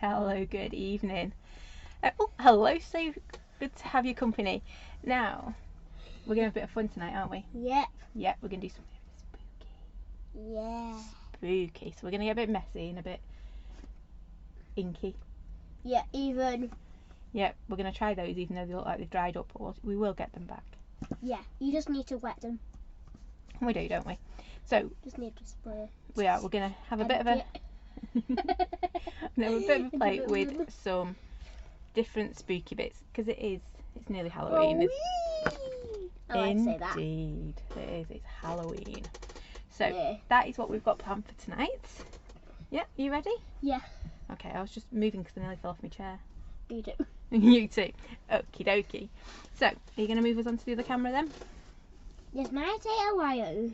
Hello, good evening. Oh, hello, so good to have your company. Now, we're going to have a bit of fun tonight, aren't we? Yep. Yep, we're going to do something spooky. Yeah. Spooky. So we're going to get a bit messy and a bit inky. Yeah, even. Yep, we're going to try those even though they look like they've dried up, but we will get them back. Yeah, you just need to wet them. We do, don't we? So, Just need to spray. we're going to have a bit of a... no, a bit of a play with some different spooky bits, because it's nearly Halloween. I like to say that. Indeed, it is. It's Halloween. So Yeah. that is what we've got planned for tonight. Yeah, you ready? Yeah. Okay, I was just moving because I nearly fell off my chair. You do. You too. Okie dokie. So, are you going to move us onto the other camera then? Yes, might take a while.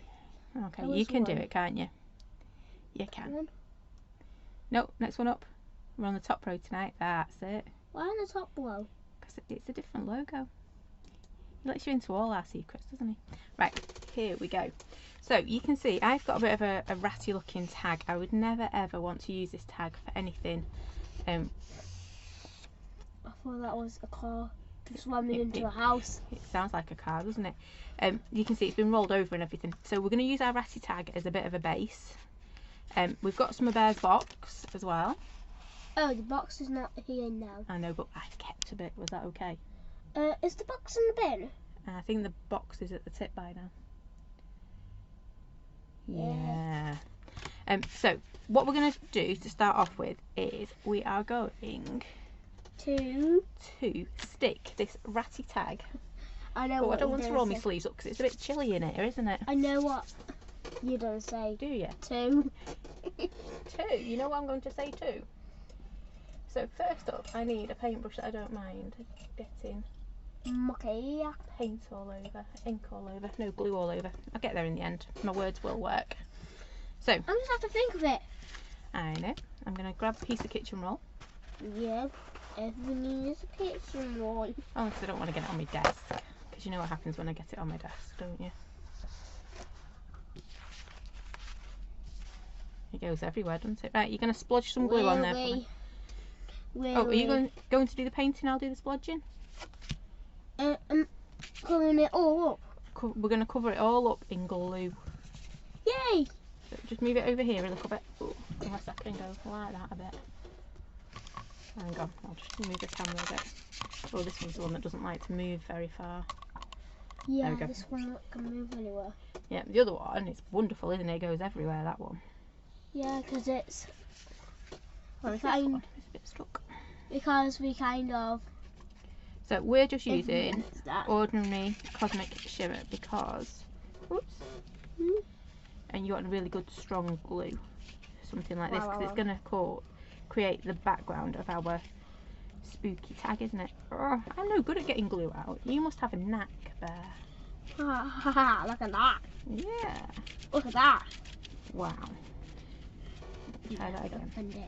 Okay, That you was can do one. it, can't you? You can. One. No, next one up. We're on the top row tonight. That's it. Why on the top below? Because it's a different logo. He lets you into all our secrets, doesn't he? Right, here we go. So you can see I've got a bit of a ratty looking tag. I would never ever want to use this tag for anything. I thought that was a car slamming into a house. It sounds like a car, doesn't it? You can see it's been rolled over and everything. So we're going to use our ratty tag as a bit of a base. We've got some of Bear's box as well. Oh, the box is not here now. I know, but I've kept a bit. Was that okay? Is the box in the bin? I think the box is at the tip by now. Yeah. So what we're going to do to start off with is we are going Two. to stick this ratty tag. I know But what I don't you're want to gonna roll my say. sleeves up because it's a bit chilly in here, isn't it? I know what you're gonna say. Do you? Two. Two. You know what I'm going to say too? So first up, I need a paintbrush that I don't mind getting Okay. paint all over, ink all over, no glue all over. I'll get there in the end. My words will work. So, I just have to think of it. I know. I'm going to grab a piece of kitchen roll. Yeah. Everything is a kitchen roll. Oh, because I don't want to get it on my desk. Because you know what happens when I get it on my desk, don't you? It goes everywhere, doesn't it? Right, you're going to splodge some glue on there for me. Oh, are you going to do the painting? I'll do the splodging. I'm covering it all up. We're going to cover it all up in glue. Yay! So just move it over here a little bit. Oh, unless I can go like that a bit. Hang on, I'll just move the camera a bit. Oh, this one's the one that doesn't like to move very far. Yeah, There we go. this one can move anywhere. Yeah, the other one, it's wonderful, isn't it? It goes everywhere, that one. Yeah, because it's Where is this Fine. one? It's a bit stuck. because we kind of So we're just using influenced that. ordinary cosmic shimmer because, oops, Hmm? and you want a really good strong glue, something like this, Wow, because wow, it's going to create the background of our spooky tag, isn't it? Oh, I'm no good at getting glue out. You must have a knack there. Ha ha ha! Look at that! Yeah. Look at that! Wow. Try that again. Up and down.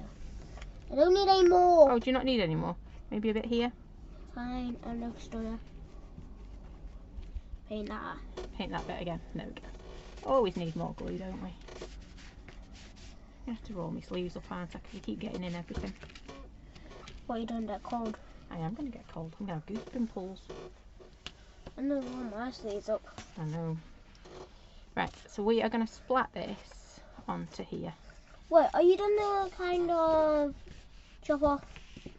I don't need any more. Oh, do you not need any more? Maybe a bit here? Fine, I'm no stunner. Paint that. Paint that bit again. There we go. Always need more glue, don't we? I have to roll my sleeves up, aren't I? Because you keep getting in everything. What you done that cold? I am going to get cold. I'm going to have goose pimples. I don't want my sleeves up. I know. Right, so we are going to splat this onto here. Wait, are you done the kind of chop off a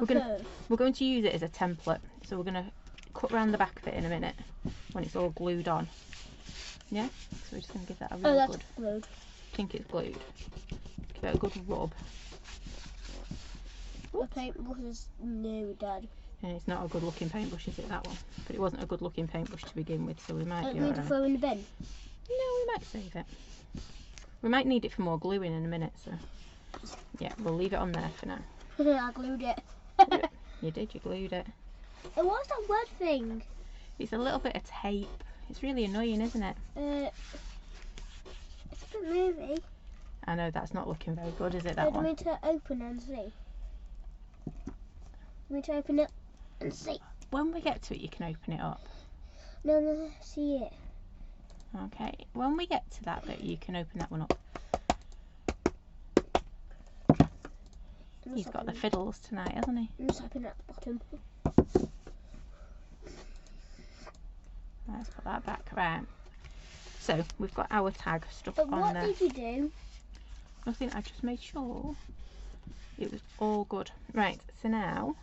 We're gonna- curve? We're going to use it as a template. So we're going to cut around the back of it in a minute when it's all glued on. Yeah? So we're just going to give that a Oh, real that's good... glued. I think it's glued. Give it a good rub. The paintbrush is nearly dead. And it's not a good looking paintbrush, is it, that one? But it wasn't a good looking paintbrush to begin with, so we might Don't be need alright. to throw in the bin. No, we might save it. We might need it for more gluing in a minute, so yeah, we'll leave it on there for now. I glued it. You did, you glued it. And what's that word thing? It's a little bit of tape. It's really annoying, isn't it? It's a bit movie. I know that's not looking very good, is it, Do that you one? want me to open and see? Want me to open it and see? When we get to it, you can open it up. No, see it. Okay, when we get to that bit, you can open that one up. He's got the fiddles tonight, hasn't he? I'm just tapping at the bottom. Let's put that back. Right. So we've got our tag stuff But on what there. did you do? Nothing. I just made sure it was all good. Right. So now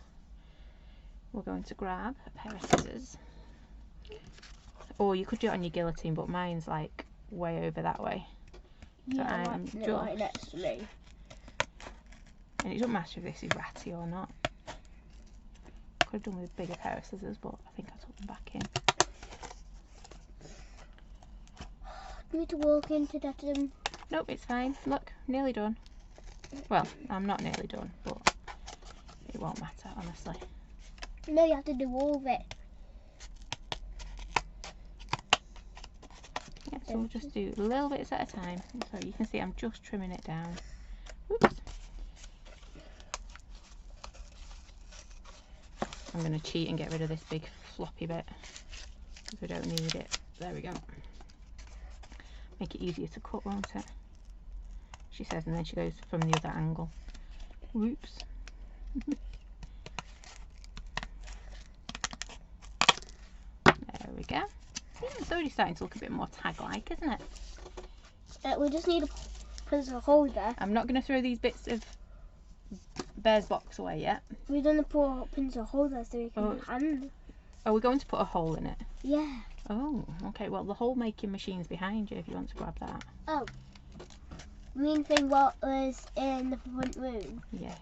we're going to grab a pair of scissors. Or you could do it on your guillotine, but mine's like way over that way. So Yeah, I'm right, right next to me. And it doesn't matter if this is ratty or not. Could have done with a bigger pair of scissors, but I think I took them back in. Do you need to walk into that? Nope, it's fine. Look, nearly done. Well, I'm not nearly done, but it won't matter, honestly. No, you have to do all of it. Yeah, so we'll just do little bits at a time. So you can see I'm just trimming it down. Oops. I'm going to cheat and get rid of this big floppy bit because we don't need it. There we go. Make it easier to cut, won't it? She says, and then she goes from the other angle. Whoops. There we go. See, it's already starting to look a bit more tag-like, isn't it? We just need a pencil holder. I'm not going to throw these bits of Bear's box away yet. We're going to put a pencil holder so we can Oh. hand. Are we going to put a hole in it? Yeah. Oh, okay. Well, the hole making machine's behind you if you want to grab that. Oh. Main thing what was in the front room. Yes.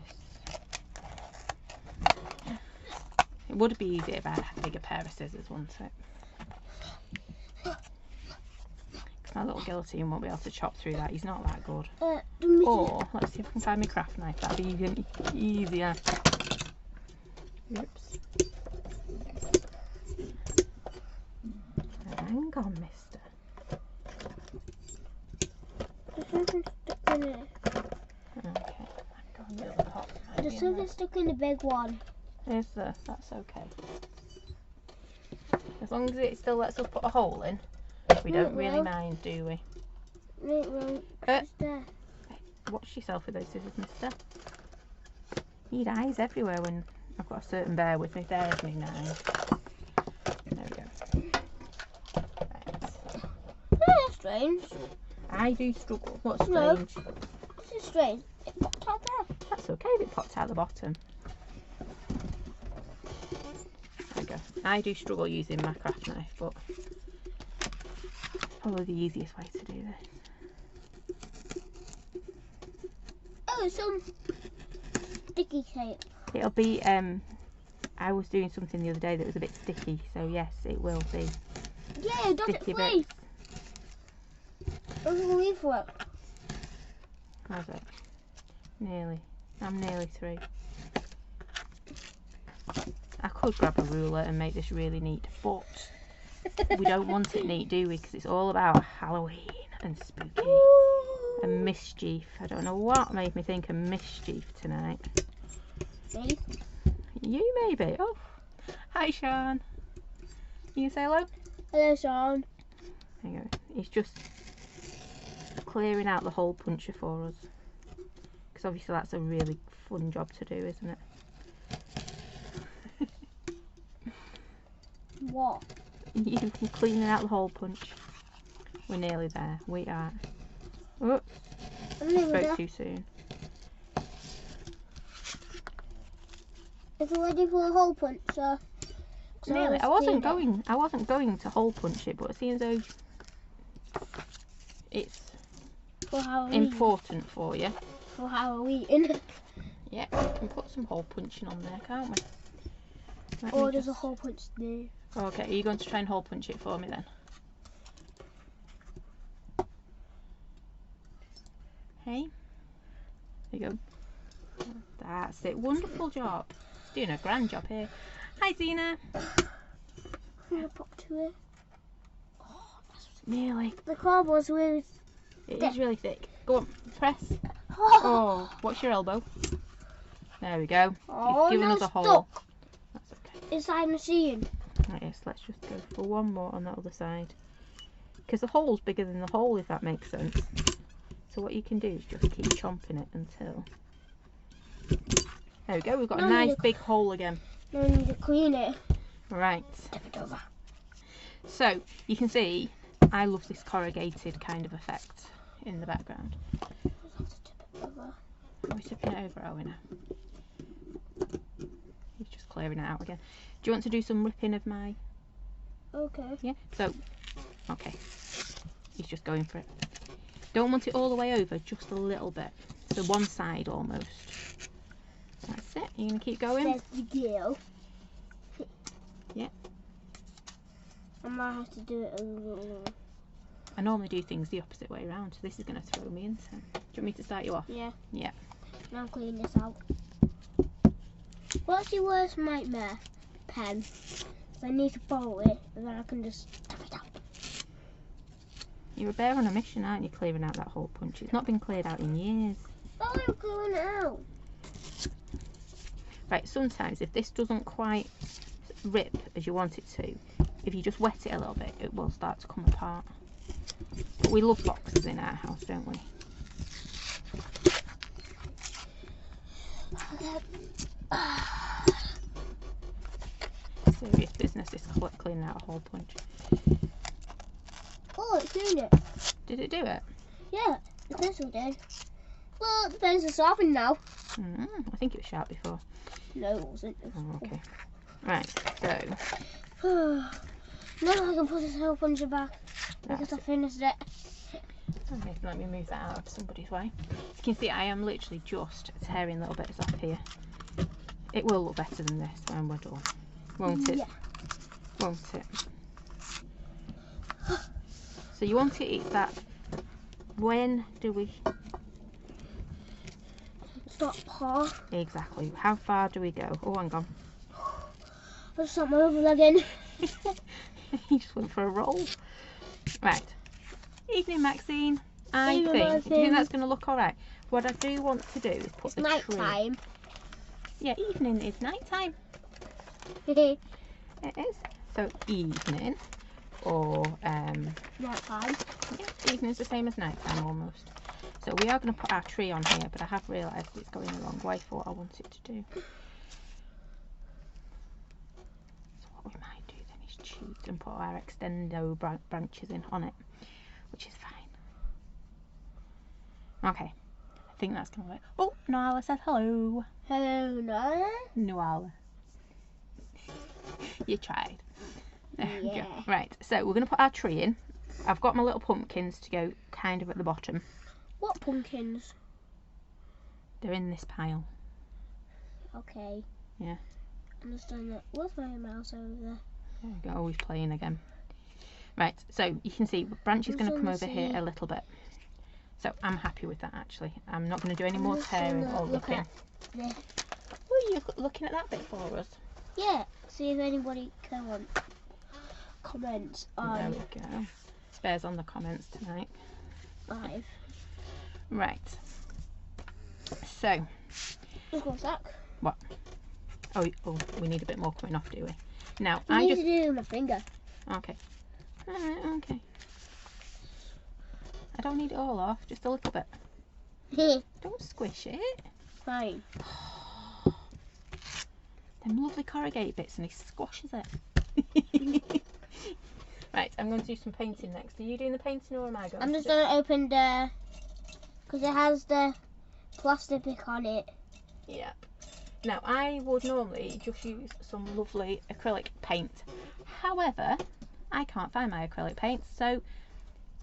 It would be easier if I had a bigger pair of scissors, wouldn't it? 'Cause my little guillotine won't be able to chop through that. He's not that good. Or, let's see if I can find my craft knife. That'd be even easier. Oops. Hang on, mister. There's something stuck in it. Okay. Go on the other pot. There's something stuck in the big one. Is there? That's okay. As long as it still lets us put a hole in, we don't really mind, do we? No, it won't. Uh. It's there. Watch yourself with those scissors, mister. You need eyes everywhere when I've got a certain bear with me. There's me knife. There we go. Right. Oh, that's strange. I do struggle. What's No. strange? This is strange. It popped out there. That's okay if it popped out the bottom. There we go. I do struggle using my craft knife, but probably the easiest way to do this. Oh, some sticky tape. It'll be, I was doing something the other day that was a bit sticky, so yes, it will be Yeah, you got it sticky free. bits. I was going for it. Was it? Nearly. I'm nearly through. I could grab a ruler and make this really neat, but we don't want it neat, do we? Because it's all about Halloween and spooky and mischief. I don't know what made me think of mischief tonight. Me? You maybe. Oh, hi Sean. You can say hello? Hello, Sean. There you go. He's just clearing out the hole puncher for us. Because obviously that's a really fun job to do, isn't it? What? You cleaning out the hole punch. We're nearly there. We are. Oh, I'm nearly spoke there. too soon. Is it ready for a hole punch, sir? Nearly. I wasn't going to hole punch it, but seeing as though it's For Halloween. important for you, For Halloween. yeah, we can put some hole punching on there, can't we? Let Or me there's a just- hole punch there. Okay, are you going to try and hole punch it for me then? Hey, there you go. That's it. Wonderful job. Doing a grand job here. Hi, Zena. I'm gonna pop to it. Nearly. The cardboard's really. It is really thick. Go on, press. Oh, what's your elbow? There we go. Oh, It's giving no, us a hole. stuck That's okay. inside the machine. Right, yes, let's just go for one more on that other side. Because the hole's bigger than the hole, if that makes sense. So what you can do is just keep chomping it until There we go, we've got a No, nice you- big hole again. Now I need to clean it. Right, Tip it over. so you can see I love this corrugated kind of effect in the background. I have to tip it over. Are we tipping it over, are we now? He's just clearing it out again. Do you want to do some ripping of my... Okay. Yeah, so, okay. He's just going for it. Don't want it all the way over, just a little bit. So one side almost. That's it. You're going to keep going? There's the gill. Yeah. I might have to do it a little. I normally do things the opposite way around, so this is going to throw me into. Do you want me to start you off? Yeah. Yeah. Now clean this out. What's your worst nightmare? Pen. So I need to follow it, and then I can just tap it out. You're a bear on a mission, aren't you, clearing out that hole punch? It's not been cleared out in years. Oh, I'm clearing it out. Right, sometimes if this doesn't quite rip as you want it to, if you just wet it a little bit, it will start to come apart. But we love boxes in our house, don't we? Serious business, this cleaning out a hole punch. Oh, it's doing it. Did it do it? Yeah, the pencil did. Well, the pencil's sharpened now. I think it was sharp before. No, it wasn't. Oh, okay. Right, so Now I can put this whole puncher back because that's I it. finished it. Okay, let me move that out of somebody's way. As you can see, I am literally just tearing little bits off here. It will look better than this when we're done, won't it? Yeah. Won't it? So you want to eat that. When do we... Stop, paw. Exactly. How far do we go? Oh, hang on. I'll stop my other leg in. He just went for a roll. Right. Evening, Maxine. I Evening, think. Do you Maxine. think that's going to look all right? What I do want to do is put It's the night tree. time. Yeah, evening is night time. Night It is. So evening, or time. yeah, evening's the same as night time almost. So we are going to put our tree on here, but I have realised it's going the wrong way for what I want it to do. So what we might do then is choose and put our extendo branches in on it, which is fine. Okay, I think that's going to work. Oh, Noala says hello. Hello, Nana. Noala. You tried. There we go. Yeah. Right, so we're going to put our tree in. I've got my little pumpkins to go kind of at the bottom. What pumpkins? They're in this pile. Okay. Yeah. Understand that. What's my mouse over there? There we go, always playing again. Right, so you can see branch is going to come over here a little bit. So I'm happy with that actually. I'm not going to do any more tearing or Look ripping. at this. Oh, you're looking at that bit for us. Yeah. See if anybody can comments There on we go. Spares on the comments tonight. live. Right. So, Look what's that. oh, we need a bit more coming off, do we? Now, I I need just... to do it with my finger. Okay. Okay. I don't need it all off, just a little bit. Don't squish it. Fine. Them lovely corrugated bits and he squashes it. Right, I'm going to do some painting next. Are you doing the painting or am I going I'm to just do it? going to open the... Because it has the plastic on it. Yep. Now, I would normally just use some lovely acrylic paint. However, I can't find my acrylic paint, so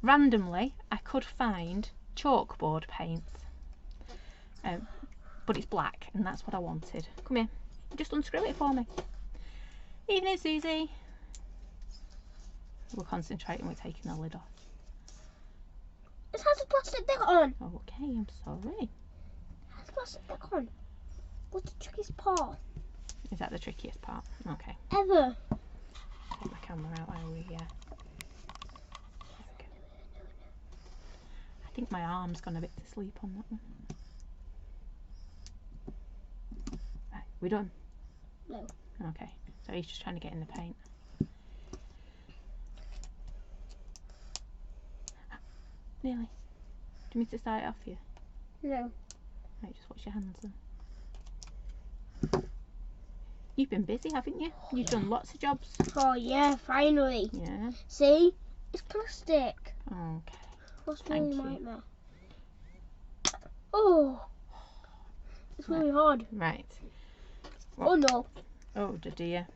randomly I could find chalkboard paint. But it's black, and that's what I wanted. Come here. Just unscrew it for me. Evening, Susie. We're concentrating, we're taking the lid off. It has a plastic bit on. Okay, I'm sorry. It has a plastic bit on. What's the trickiest part Is that the trickiest part? Okay. ever? Take my camera out while we there we go. I think my arm's gone a bit to sleep on that one. Right, we done? No. Okay. So he's just trying to get in the paint. Nearly. Do you want me to start it off here? No. Right, just watch your hands then. You've been busy, haven't you? You've done lots of jobs. Oh yeah, finally. Yeah. See? It's plastic. Okay. What's Thank really you. nightmare? Oh. It's really hard. Right. Oh no. Oh dear.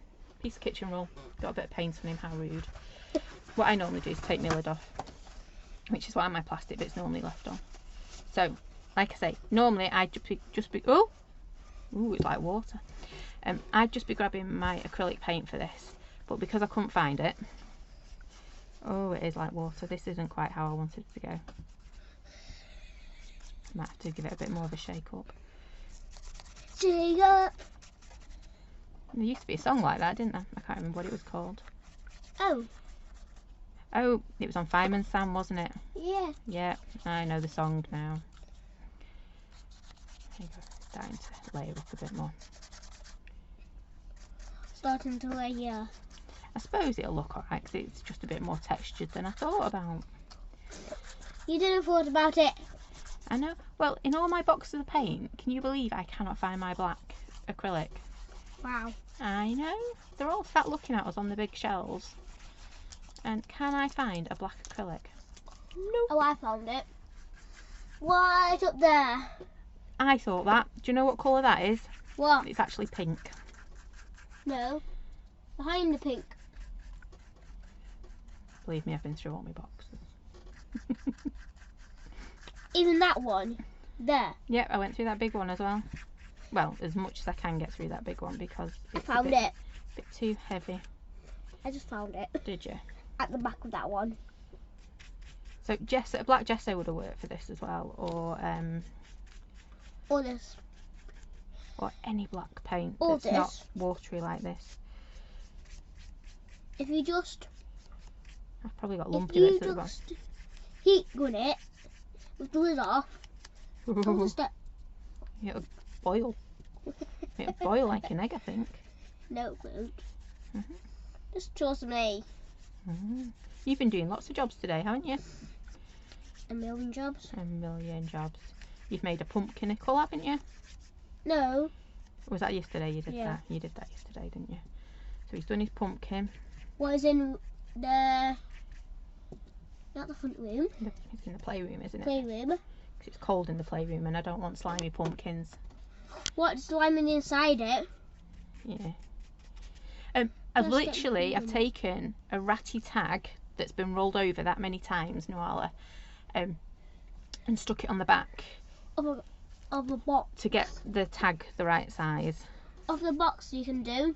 Piece of kitchen roll. Got a bit of paint on him, how rude. What I normally do is take my lid off, which is why my plastic bit's normally left on. So, like I say, normally I'd just be ooh, it's like water. I'd just be grabbing my acrylic paint for this, but because I couldn't find it, oh, it is like water. This isn't quite how I wanted it to go. Might have to give it a bit more of a shake up. Shake up. There used to be a song like that, didn't there? I can't remember what it was called. Oh. Oh, it was on Fireman Sam, wasn't it? Yeah. Yeah, I know the song now. There you go. Starting to layer up a bit more. Starting to lay here. I suppose it'll look alright because it's just a bit more textured than I thought about. You didn't thought about it. I know. Well, in all my boxes of paint, can you believe I cannot find my black acrylic? Wow. I know. They're all sat looking at us on the big shelves. And can I find a black acrylic? No. Oh, I found it. Right up there. I thought that. Do you know what colour that is? What? It's actually pink. No. Behind the pink. Believe me, I've been through all my boxes. Even that one. There. Yep, I went through that big one as well. Well, as much as I can get through that big one because it's I found a bit, it. bit too heavy. I just found it. Did you? At the back of that one. So gesso, black gesso would have worked for this as well, Or this. or any black paint Or that's not this. watery like this. If you just I've probably got if lumpy you bits at the bottom. just heat gun it with the lid off, it'll just It'll boil. It'll boil like an egg, I think. no it won't. Mhm. Just trust me. You've been doing lots of jobs today, haven't you? A million jobs. A million jobs. You've made a pumpkinicle, haven't you? No. Was that yesterday you did Yeah. that? You did that yesterday, didn't you? So he's done his pumpkin. What is in the not the front room, It's in the playroom, isn't it? playroom. 'Cause it's cold in the playroom and I don't want slimy pumpkins. What's slamming inside it? Yeah. Let's get I've moving. taken a ratty tag that's been rolled over that many times, Noala, and stuck it on the back Of the box. to get the tag the right size. Of the box you can do.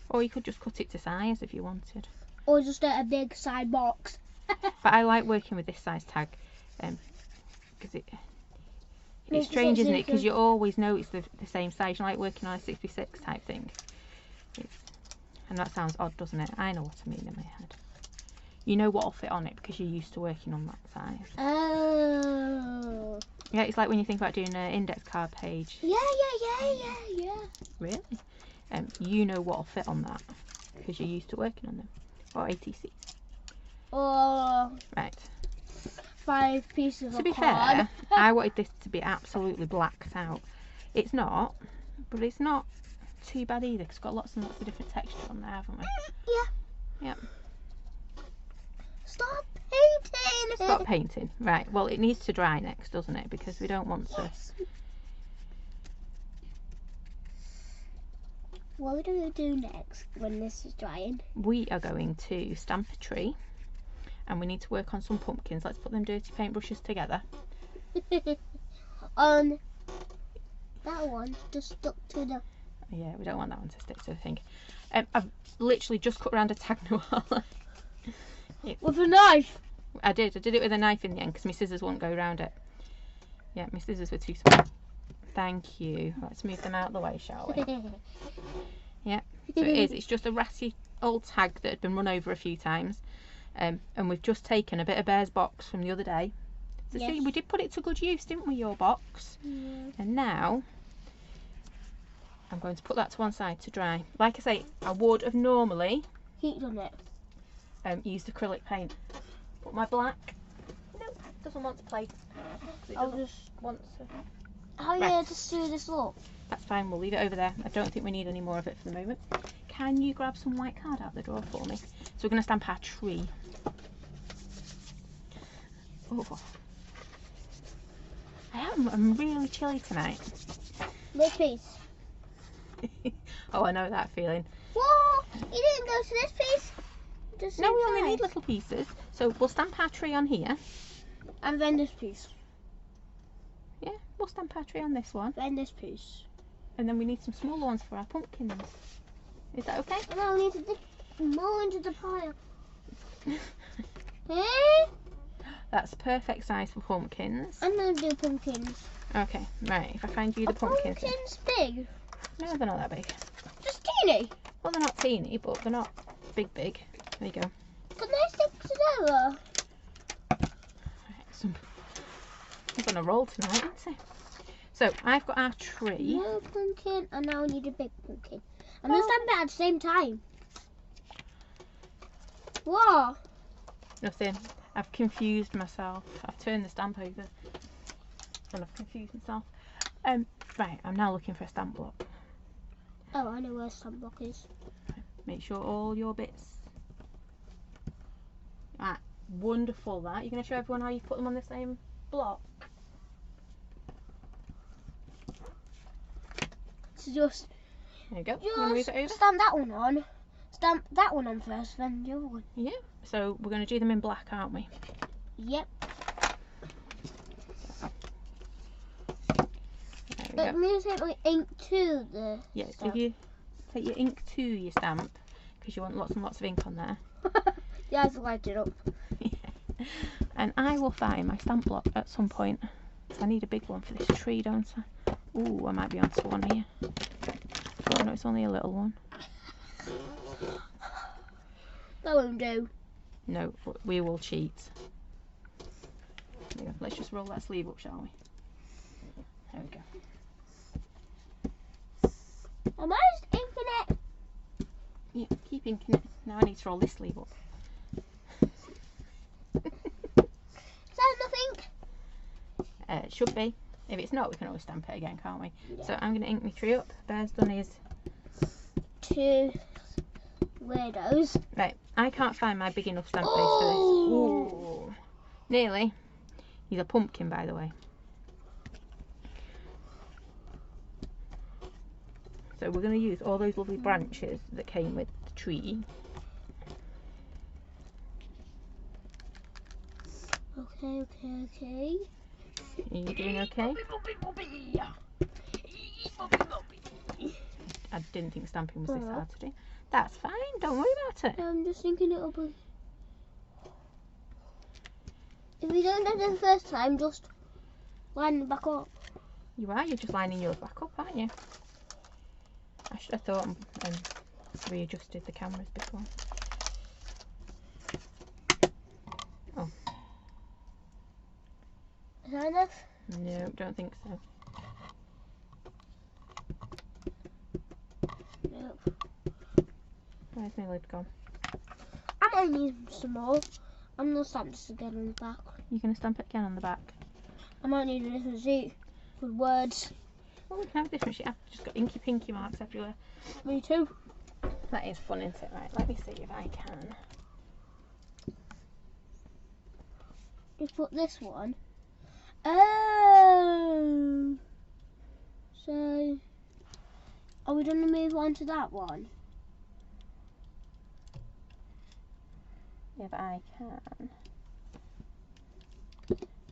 Or you could just cut it to size if you wanted. Or just a big side box. But I like working with this size tag because it's Makes strange, it isn't it? simpler. Because you always know it's the same size. You like working on a 66 type thing. And that sounds odd, doesn't it? I know what I mean in my head. You know what'll fit on it because you're used to working on that size. Oh. Yeah, it's like when you think about doing an index card page. Yeah. Really? You know what'll fit on that because you're used to working on them. Or ATC. Or Right. 5 pieces To of be card. fair, I wanted this to be absolutely blacked out. It's not, but it's not too bad either because it's got lots and lots of different texture on there, haven't we? Yeah. Yep. Stop painting. Stop painting. Right, well it needs to dry next, doesn't it? Because we don't want to... Yes. What do we do next when this is drying? We are going to stamp a tree and we need to work on some pumpkins. Let's put them dirty paintbrushes together. On that one just stuck to the. Yeah, we don't want that one to stick to the thing. I've literally just cut around a tag Noala. With a knife. I did it with a knife in the end because my scissors won't go around it. Yeah, my scissors were too small. Thank you. Let's move them out of the way, shall we? Yeah, so it is. It's just a ratty old tag that had been run over a few times. And we've just taken a bit of Bear's box from the other day. So see, Yes. we did put it to good use, didn't we, your box? Yeah. And now I'm going to put that to one side to dry. Like I say, I would have normally Heat on it. used acrylic paint. But my black, no, doesn't want to play. It I'll doesn't just. want to How are you Right. going to do this look? That's fine, we'll leave it over there. I don't think we need any more of it for the moment. Can you grab some white card out the drawer for me? So we're going to stamp our tree. Oh. I'm really chilly tonight. Which piece? Oh, I know that feeling. What? You didn't go to this piece? Just No, we only inside. need little pieces. So we'll stamp our tree on here. And then this piece. Yeah, we'll stamp our tree on this one. Then this piece. And then we need some smaller ones for our pumpkins. Is that okay? And I'll need to dig more into the pile. Hey? That's perfect size for pumpkins. I'm going to do pumpkins. Okay, right, if I find you the Are pumpkins. pumpkins big? No, they're not that big. Just teeny. Well, they're not teeny, but they're not big. There you go. Can they stick together? Right, I'm gonna roll tonight, isn't it? So I've got our tree. No pumpkin, and now I need a big pumpkin. I'm going to stamp it at the same time. What? Nothing. I've confused myself. I've turned the stamp over and I've confused myself. Right, I'm now looking for a stamp block. Oh, I know where stamp block is. Make sure all your bits. Right, wonderful that. You're going to show everyone how you put them on the same block? So just There you go. You want to move it over? stamp that one on. Stamp that one on first, then the other one. Yeah. So we're going to do them in black, aren't we? Yep. There we But go. I'm going to take my ink to the Yeah, so stamp. if you take your ink to your stamp, because you want lots and lots of ink on there. The eyes will light it up. And I will find my stamp block at some point. So I need a big one for this tree, don't I? Ooh, I might be onto one here. Oh no, it's only a little one. That won't do. No, we will cheat. There we go. Let's just roll that sleeve up, shall we? There we go. Am I just inking it? Yeah, keep inking it. Now I need to roll this sleeve up. Is that nothing? It should be. If it's not, we can always stamp it again, can't we? Yeah. So I'm going to ink my tree up. Bear's done his. Two weirdos. Right, I can't find my big enough stamp base for this. Oh. Ooh. Nearly. He's a pumpkin, by the way. So we're going to use all those lovely branches that came with the tree. Okay. Are you doing okay? I didn't think stamping was this hard to do. That's fine, don't worry about it. I'm just thinking it'll be. If we don't do it the first time, just line it back up. You are, you're just lining yours back up, aren't you? I should have thought and readjusted the cameras before. Oh, Is that enough? no, don't think so. Nope. Where's my lid gone? I might need some more. I'm gonna stamp this again on the back. You're going to stamp it again on the back? I might need a different sheet with words. Oh, we can have a different sheet. I've just got inky pinky marks everywhere. Me too. That is fun, isn't it? Right, let me see if I can. Just put this one. Oh. So, are we going to move on to that one? If I can.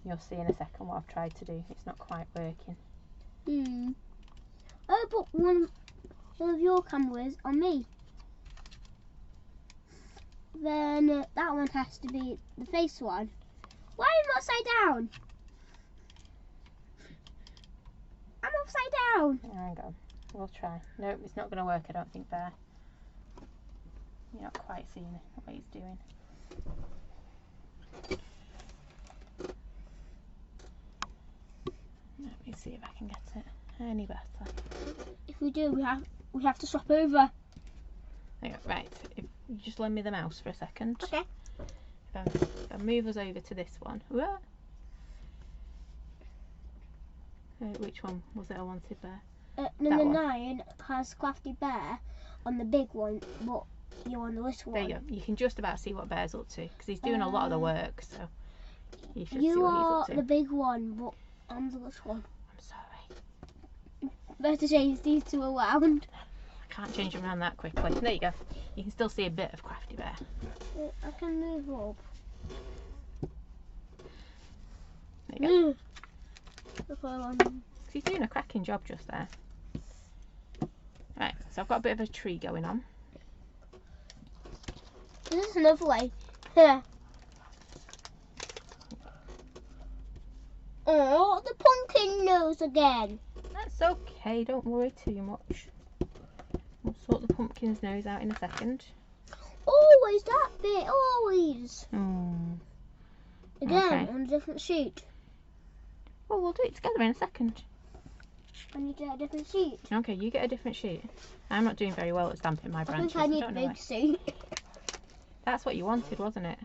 You'll see in a second what I've tried to do. It's not quite working. Oh, but one of your cameras on me. Then that one has to be the face one. Why am I upside down? I'm upside down. Hang on. We'll try. Nope, it's not going to work, I don't think, Bear. You're not quite seeing what he's doing. Let me see if I can get it any better. If we do, we have to swap over. Right, if you just lend me the mouse for a second. Okay. If I move us over to this one. Whoa. Which one was it I wanted there? Number one. 9 has Crafty Bear on the big one, but you're on the little There one. you go. You can just about see what Bear's up to because he's doing a lot of the work, so you should see You what he's are up to. the big one, but I'm the little one. I'm sorry. Better change these two around. I can't change them around that quickly. There you go. You can still see a bit of Crafty Bear. I can move up. There you go. He's doing a cracking job just there. Right, so I've got a bit of a tree going on. This is another way. Here. Oh, the pumpkin nose again. That's okay, don't worry too much. We'll sort the pumpkin's nose out in a second. Always that bit, always. Again, Okay. on a different sheet. Well, we'll do it together in a second. I need to get a different sheet. Okay, you get a different sheet. I'm not doing very well at stamping my I branches. think I need a don't know big why. sheet That's what you wanted, wasn't it?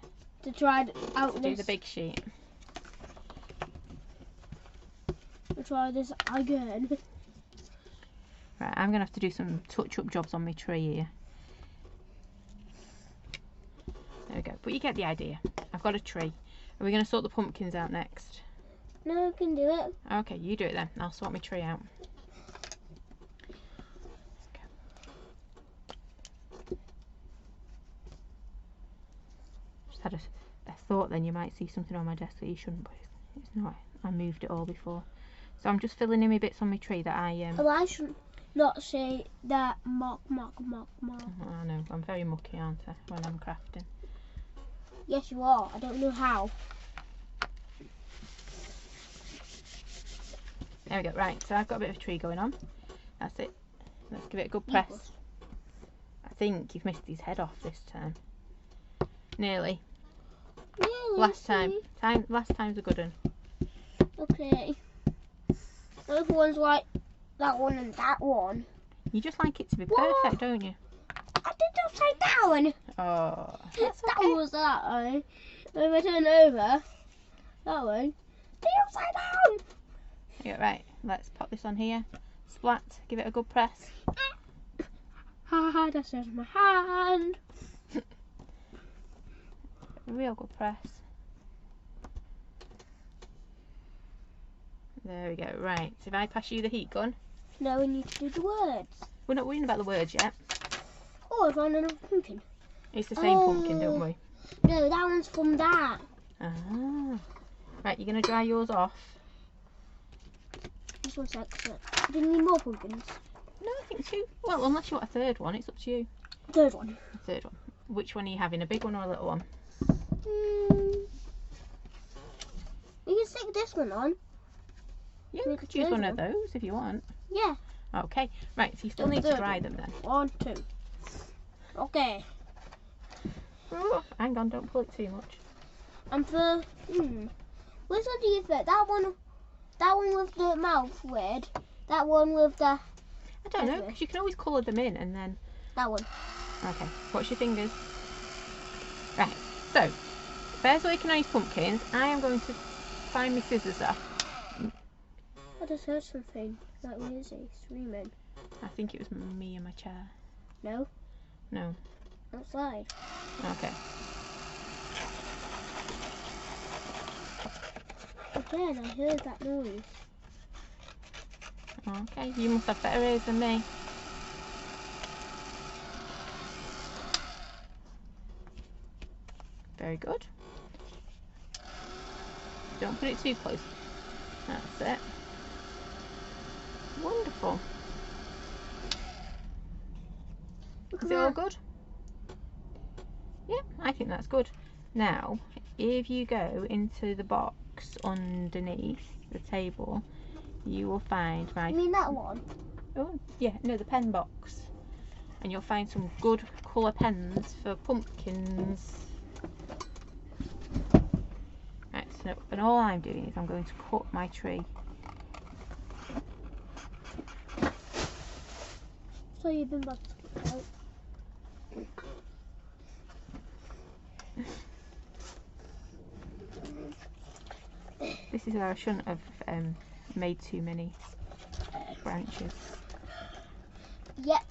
to try out To this. do the big sheet. To try this again. Right, I'm going to have to do some touch-up jobs on my tree here. There we go. But you get the idea. I've got a tree. Are we going to sort the pumpkins out next? No, I can do it. Okay, you do it then. I'll sort my tree out. Just had a thought then you might see something on my desk that you shouldn't, but it's not. I moved it all before. So I'm just filling in my bits on my tree that I... Well, I should not say that mock. I know, I'm very mucky, aren't I, when I'm crafting. Yes, you are. I don't know how. There we go. Right, so I've got a bit of a tree going on. That's it. Let's give it a good press. I think you've missed his head off this time. Nearly. Really? Last time's a good one. Okay. The other one's like that one and that one. You just like it to be What? perfect, don't you? I did upside down. Oh, that's That okay. one was that way. If I turn over, that way, the upside down. Yeah, right, let's pop this on here. Splat, give it a good press. Ha, that's just my hand. A real good press. There we go. Right, so if I pass you the heat gun. Now we need to do the words. We're not worrying about the words yet. Oh, I found another pumpkin. It's the same pumpkin, don't we? No, that one's from that. Ah. Right, you're going to dry yours off. This one's excellent. Do you need more pumpkins? No, I think two. Well, unless you want a third one, it's up to you. Third one. A third one. Which one are you having, a big one or a little one? We can stick this one on. Yeah, you could choose one of those if you want. Yeah. Okay, right, so you still The need to third dry one. them then. 1, 2. Okay. Oh, hang on, don't pull it too much. And for which one do you think? That one with the mouth weird. That one with the I don't know, Okay. because you can always colour them in and then... that one. Okay, watch your fingers. Right, so, Bear's working on his pumpkins. I am going to find my scissors off. I just heard something. Like where is he? Screaming. I think it was me in my chair. No. No. Outside. Okay. Again, I heard that noise. Okay, you must have better ears than me. Very good. Don't put it too close. That's it. Wonderful. Look Is at it all that. good? Yeah, I think that's good. Now, if you go into the box underneath the table, you will find my... You mean that one? Oh, yeah, no, the pen box. And you'll find some good colour pens for pumpkins. Right, so, and all I'm doing is I'm going to cut my tree. So you've been back. This is where I shouldn't have made too many branches. Yep.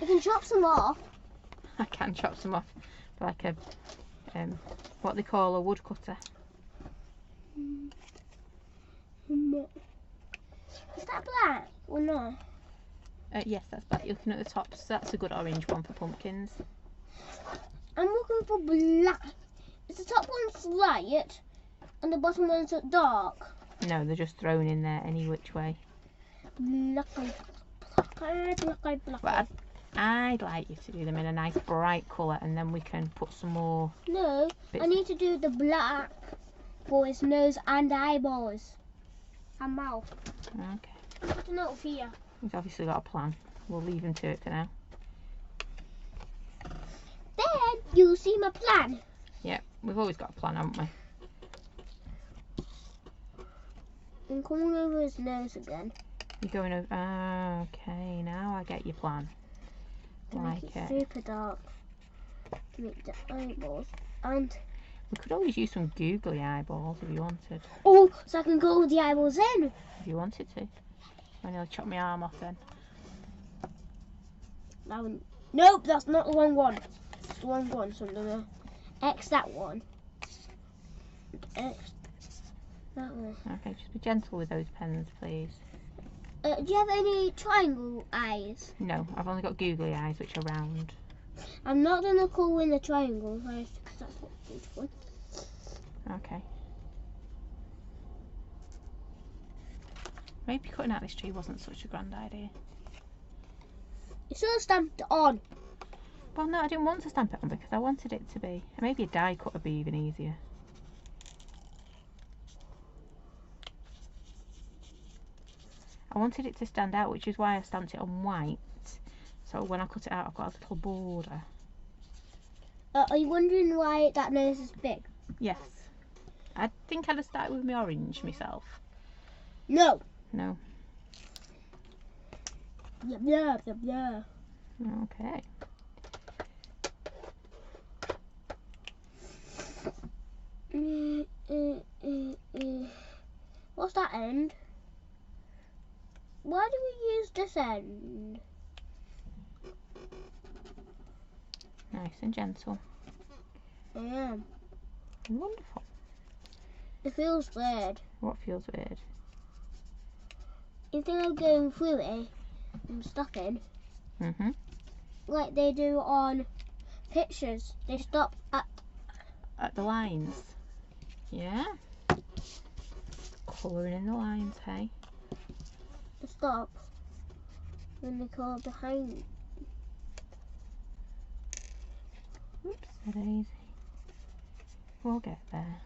You can chop some off. I can chop some off like a what they call a woodcutter. Is that black or not? Yes, that's black. You're looking at the tops. That's a good orange one for pumpkins. I'm looking for black. Is the top one light and the bottom one's dark? No, they're just thrown in there any which way. Black. But I'd like you to do them in a nice bright colour, and then we can put some more. No, bits. I need to do the black for his nose and eyeballs and mouth. Okay. The note here. He's obviously got a plan. We'll leave him to it for now. Then you'll see my plan. Yeah, we've always got a plan, haven't we? I'm coming over his nose again. You're going over. Ah, okay, now I get your plan. To Like make it it. super dark. To make the eyeballs. And We could always use some googly eyeballs if you wanted. oh, so I can go with the eyeballs in. If you wanted to. I nearly chopped my arm off then. That one. Nope, that's not the wrong one. It's the wrong one, so I'm gonna X that one. X that one. Okay, just be gentle with those pens, please. Do you have any triangle eyes? No, I've only got googly eyes, which are round. I'm not gonna call in the triangle first because that's what's beautiful. Okay. Maybe cutting out this tree wasn't such a grand idea. You should have stamped it on. Well, no, I didn't want to stamp it on because I wanted it to be. Maybe a die cut would be even easier. I wanted it to stand out, which is why I stamped it on white. So when I cut it out, I've got a little border. Are you wondering why that nose is big? Yes. I think I'd have started with my orange myself. No. No. Blah, blah, blah, blah. Okay. What's that end? Why do we use this end? Nice and gentle. I am. Wonderful. It feels weird. What feels weird? Instead of going through it and stopping, Mm-hmm. like they do on pictures, they stop At the lines. Yeah. Colouring in the lines, hey? the stop when they call behind. Oops, daisy. We'll get there.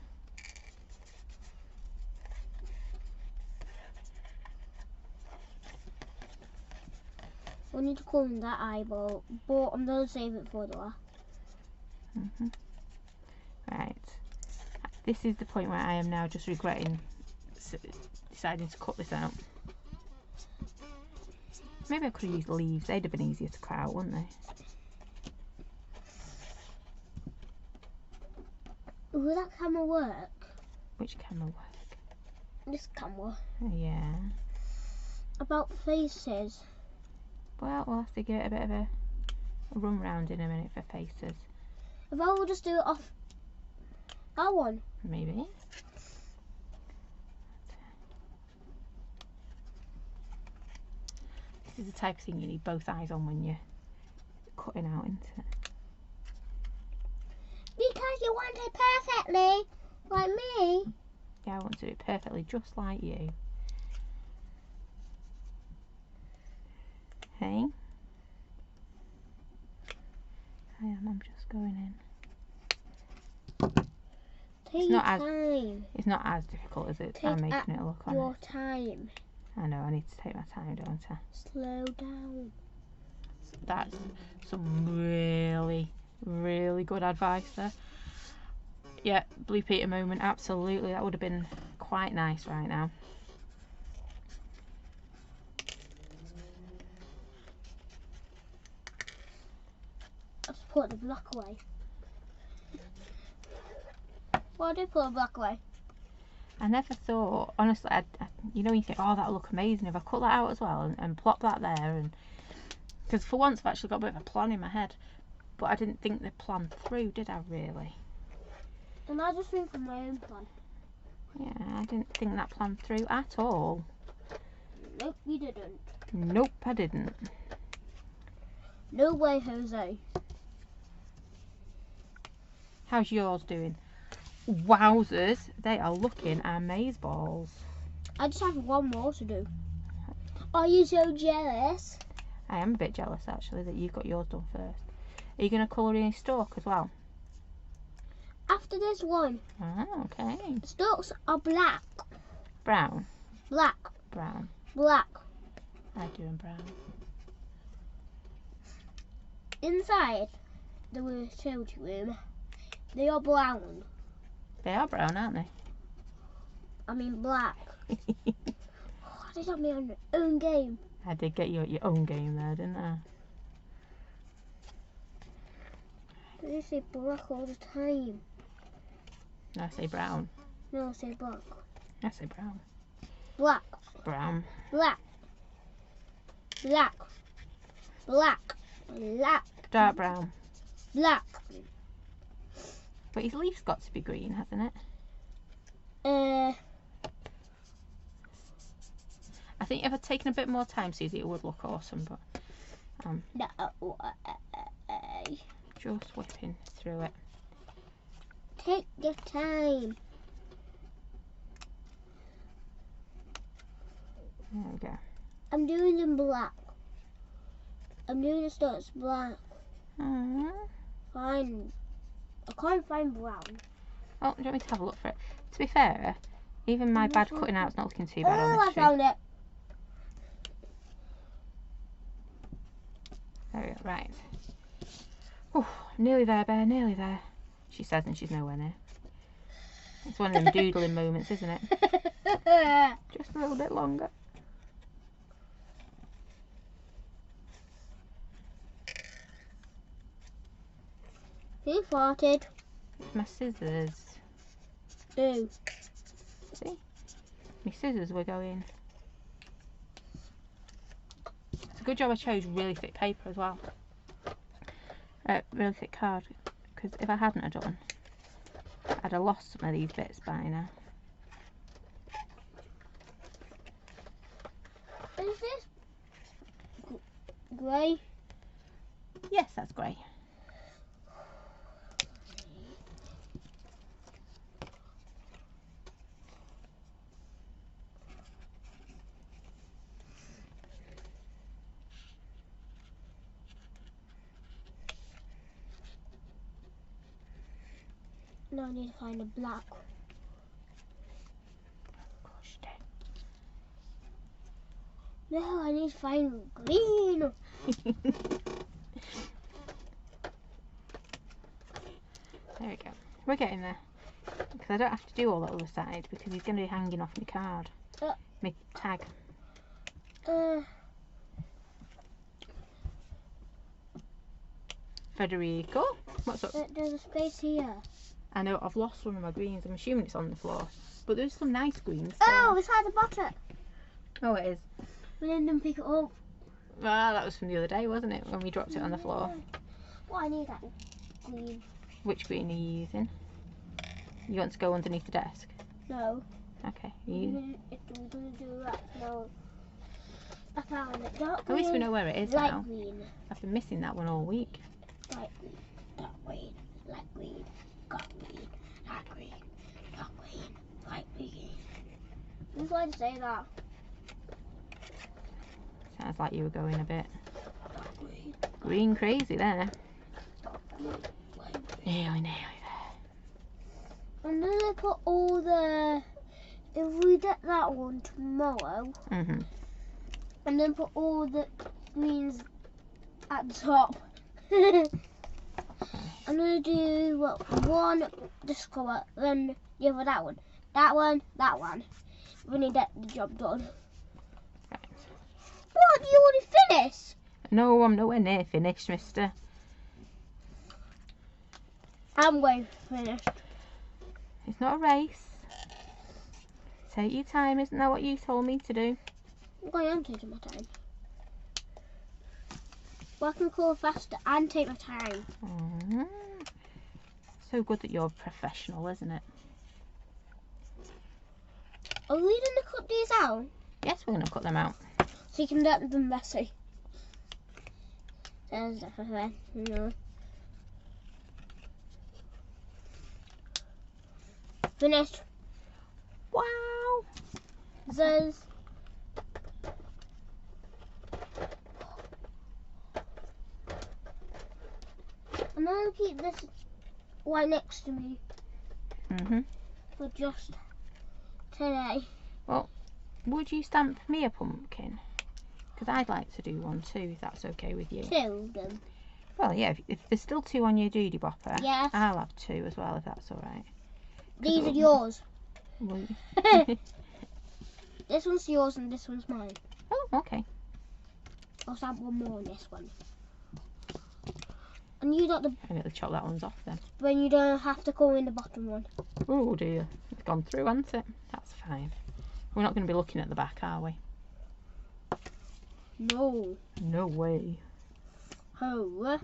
We need to call in that eyeball, but I'm gonna save it for the last. Mm-hmm. Right. This is the point where I am now just regretting deciding to cut this out. Maybe I could have used leaves. They'd have been easier to cut out, wouldn't they? Will that camera work? Which camera work? This camera. Yeah. About faces. Well, we'll have to give it a bit of a run round in a minute for faces. If I will just do it off that one. Maybe. This is the type of thing you need both eyes on when you're cutting out, isn't it? Because you want it perfectly, like me. Yeah, I want to do it perfectly, just like you. Hey? I'm just going in. Take not your as- time. It's not as difficult as I'm Take making it look on Your it. time. I know, I need to take my time, don't I? Slow down. That's some really, really good advice there. Yeah, Blue Peter moment, absolutely. That would have been quite nice right now. Let's put the block away. Well, I did put a black away. I never thought, honestly, you know, you think, oh, that'll look amazing if I cut that out as well and plop that there. And because for once I've actually got a bit of a plan in my head, but I didn't think the plan through, did I really? And I just think of my own plan. Yeah, I didn't think that plan through at all. Nope, you didn't. Nope, I didn't. No way, Jose. How's yours doing? Wowzers, they are looking amazeballs. I just have one more to do. Are you so jealous? I am a bit jealous actually that you got yours done first. Are you going to colour in your stalk as well? After this one. Oh, okay. The stalks are black. Brown. Black. Brown. Black. I do in brown. Inside the utility room, they are brown. They are brown, aren't they? I mean black. Oh, I did have my own game. I did get you at your own game there, didn't I? But you say black all the time. I say brown. No, I say black. I say brown. Black. Brown. Black. Black. Black. Black. Dark brown. Black. But his leaf's got to be green, hasn't it? I think if I'd taken a bit more time, Susie, it would look awesome, but No. just whipping through it. Take your time. There we go. I'm doing them black. I'm doing the stalks black. Fine. I can't find brown. Oh, do you want me to have a look for it? To be fair, even my bad cutting out's not looking too bad on Oh, this I tree. found it. There we go, right. Oh, nearly there, Bear, nearly there. She says, and she's nowhere near. It's one of them doodling moments, isn't it? Just a little bit longer. Who farted? It's my scissors. Who? See? My scissors were going. It's a good job I chose really thick paper as well. Really thick card. Because if I hadn't have done, I'd have lost some of these bits by now. Is this grey? Yes, that's grey. No, I need to find a black. Gosh, dang. No, I need to find green. There we go. We're getting there. Because I don't have to do all that other side because he's going to be hanging off my card. My tag. Federico, what's up? There's a space here. I know I've lost one of my greens. I'm assuming it's on the floor. But there's some nice greens. Oh, it's at the bottom. Oh, it is. Lyndon, pick it up. Ah, that was from the other day, wasn't it? When we dropped it on the floor. Well, I need that green. Which green are you using? You want to go underneath the desk? No. Okay. We're gonna do that. No. I found it. Dark At green. least we know where it is light now. green. I've been missing that one all week. Light green. Dark green. Light green. Dark green. Light green. Dark green. Light green. Who's going to say that? Sounds like you were going a bit Dark green. green crazy there. Dark green. Light green. Nearly there. I'm gonna put all the. If we get that one tomorrow, Mhm. and then put all the greens at the top. I'm gonna do one this colour, then the other that one. That one, that one. When you get the job done. Right. What? You already finished? No, I'm nowhere near finished, mister. I'm going finished. It's not a race. Take your time, isn't that what you told me to do? I am taking my time. Well, I can call faster and take my time. Mhm. So good that you're professional, isn't it? Are we going to cut these out? Yes, we're going to cut them out. So you can get them messy. There's definitely, you know. Finished. Wow. Says. I'm going to keep this right next to me Mhm. for just today. Would you stamp me a pumpkin? Because I'd like to do one too, if that's okay with you. 2 of them. Well, yeah, if there's still 2 on your doody bopper, Yes. I'll have 2 as well, if that's all right. These are yours. Will you? This one's yours and this one's mine. Oh, okay. I'll stamp one more on this one. And you got the. I'm going to chop that one's off then. When you don't have to go in the bottom one. Oh dear, it's gone through, hasn't it? That's fine. We're not going to be looking at the back, are we? No. No way. Ho.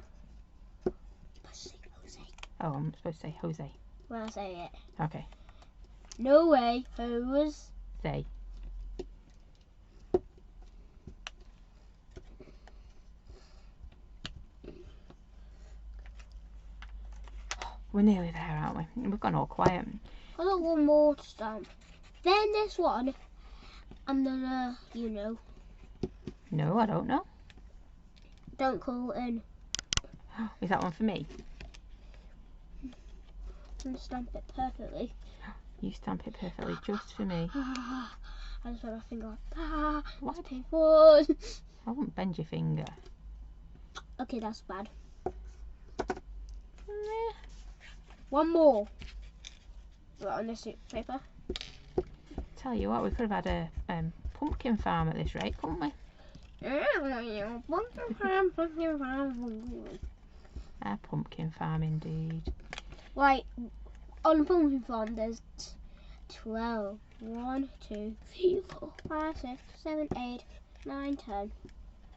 Oh, I'm supposed to say Jose. When I say it. Okay. No way. Hose. Say. We're nearly there, aren't we? We've gone all quiet. I got one more to stamp. Then this one. And then, you know. No, I don't know. Don't call it in. Is that one for me? And stamp it perfectly. You stamp it perfectly just for me. I just want my finger. Why? Painful. I won't bend your finger. Okay, that's bad. Meh. One more. Right, on this paper. Tell you what, we could have had a pumpkin farm at this rate, couldn't we? A pumpkin farm indeed. Right, on the pumpkin farm there's 12. 1, 2, 3, 4, 5, 6, 7, 8, 9, 10.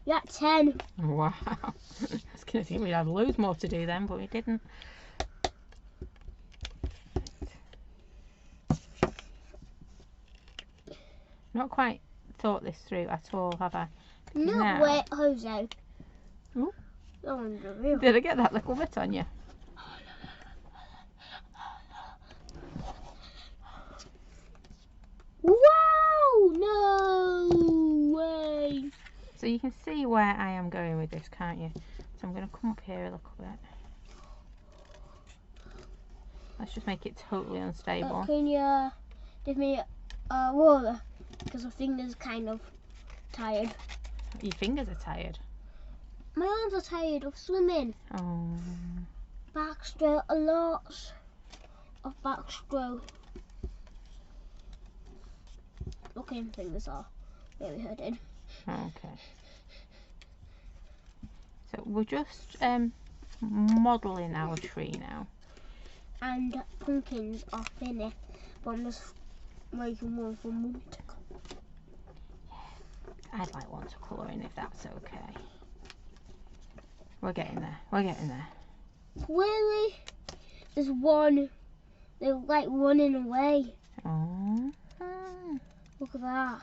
You're at 10. Wow. I was going to think we'd have loads more to do then, but we didn't. Not quite thought this through at all, have I? No, No. wait, Jose. Ooh. That one's a real. Did I get that little bit on you? Wow! No way! So you can see where I am going with this, can't you? So I'm going to come up here a little bit. Let's just make it totally unstable. Can you give me water? Because my finger's kind of tired. Your fingers are tired. My arms are tired of swimming. Oh. Backstroke, a lot of backstroke. Okay, my fingers are really hurting. Okay. So we're just modelling our tree now. And pumpkins are finished, but I'm just making one for Mum to come. I'd like one to colour in if that's okay. We're getting there. We're getting there. Really? There's one. They're like running away. Oh. Look at that.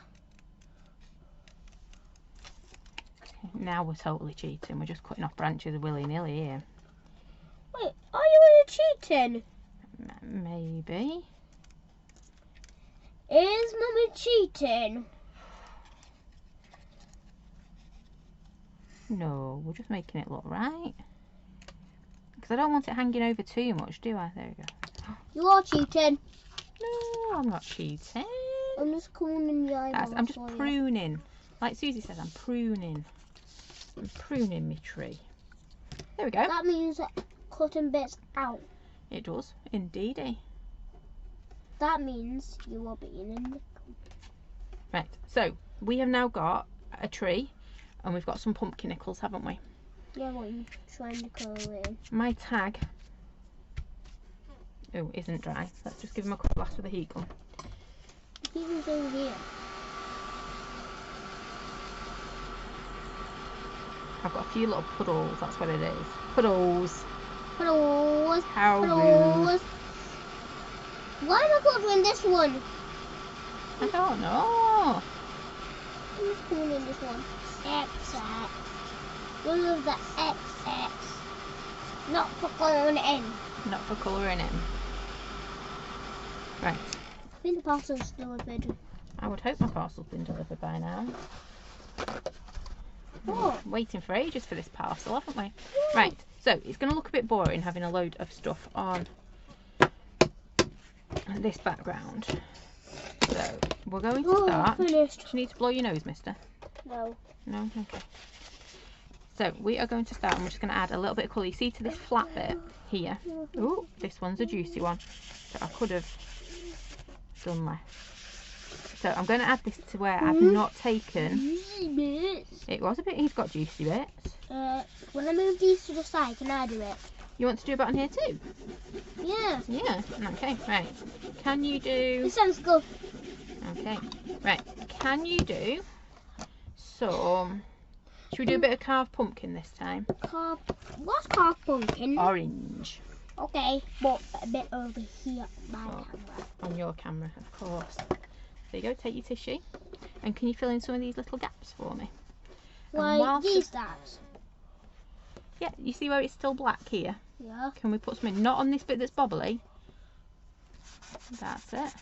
Now we're totally cheating. We're just cutting off branches willy-nilly here. Wait, are you really cheating? Maybe. Is Mummy cheating? No, we're just making it look right. Because I don't want it hanging over too much, do I? There we go. You are cheating. No, I'm not cheating. I'm just coming in the eyeball. I'm just pruning. Like Susie says, I'm pruning. I'm pruning my tree. There we go. That means cutting bits out. It does, indeed. That means you are being in the... Right, so we have now got a tree and we've got some pumpkin nickels, haven't we? Yeah, what are you trying to colour in? My tag Oh, isn't dry. Let's just give him a quick blast with the heat gun. The heat gun's over here. I've got a few little puddles, that's what it is. Puddles. Puddles. How rude. Puddles. Why am I coloring this one? I don't know. I'm just coloring this one. XX. One of the XX. Not for colouring it in. Not for colouring in. Right. I think the parcel's delivered. I would hope my parcel's been delivered by now. Oh. Waiting for ages for this parcel, haven't we? Right, so it's going to look a bit boring having a load of stuff on this background. So we're going to start. Finished. Do you need to blow your nose, mister? No. No? Okay. So we are going to start and we're just going to add a little bit of colour. You see to this flat bit here? Oh, this one's a juicy one. So I could have done less. So I'm going to add this to where I've not taken. It was a bit, he's got juicy bits. When I move these to the side, can I do it? You want to do a bit on here too? Yeah. Yeah, okay, right. Can you do... This sounds good. Okay, right. Can you do some... Should we do a bit of carved pumpkin this time? What's carved pumpkin? Orange. Okay, but a bit over here on my Oh. camera. On your camera, of course. There you go, take your tissue. And can you fill in some of these little gaps for me? And Like whilst these guys. Yeah, you see where it's still black here? Yeah. Can we put some in? Not on this bit that's bobbly. That's it.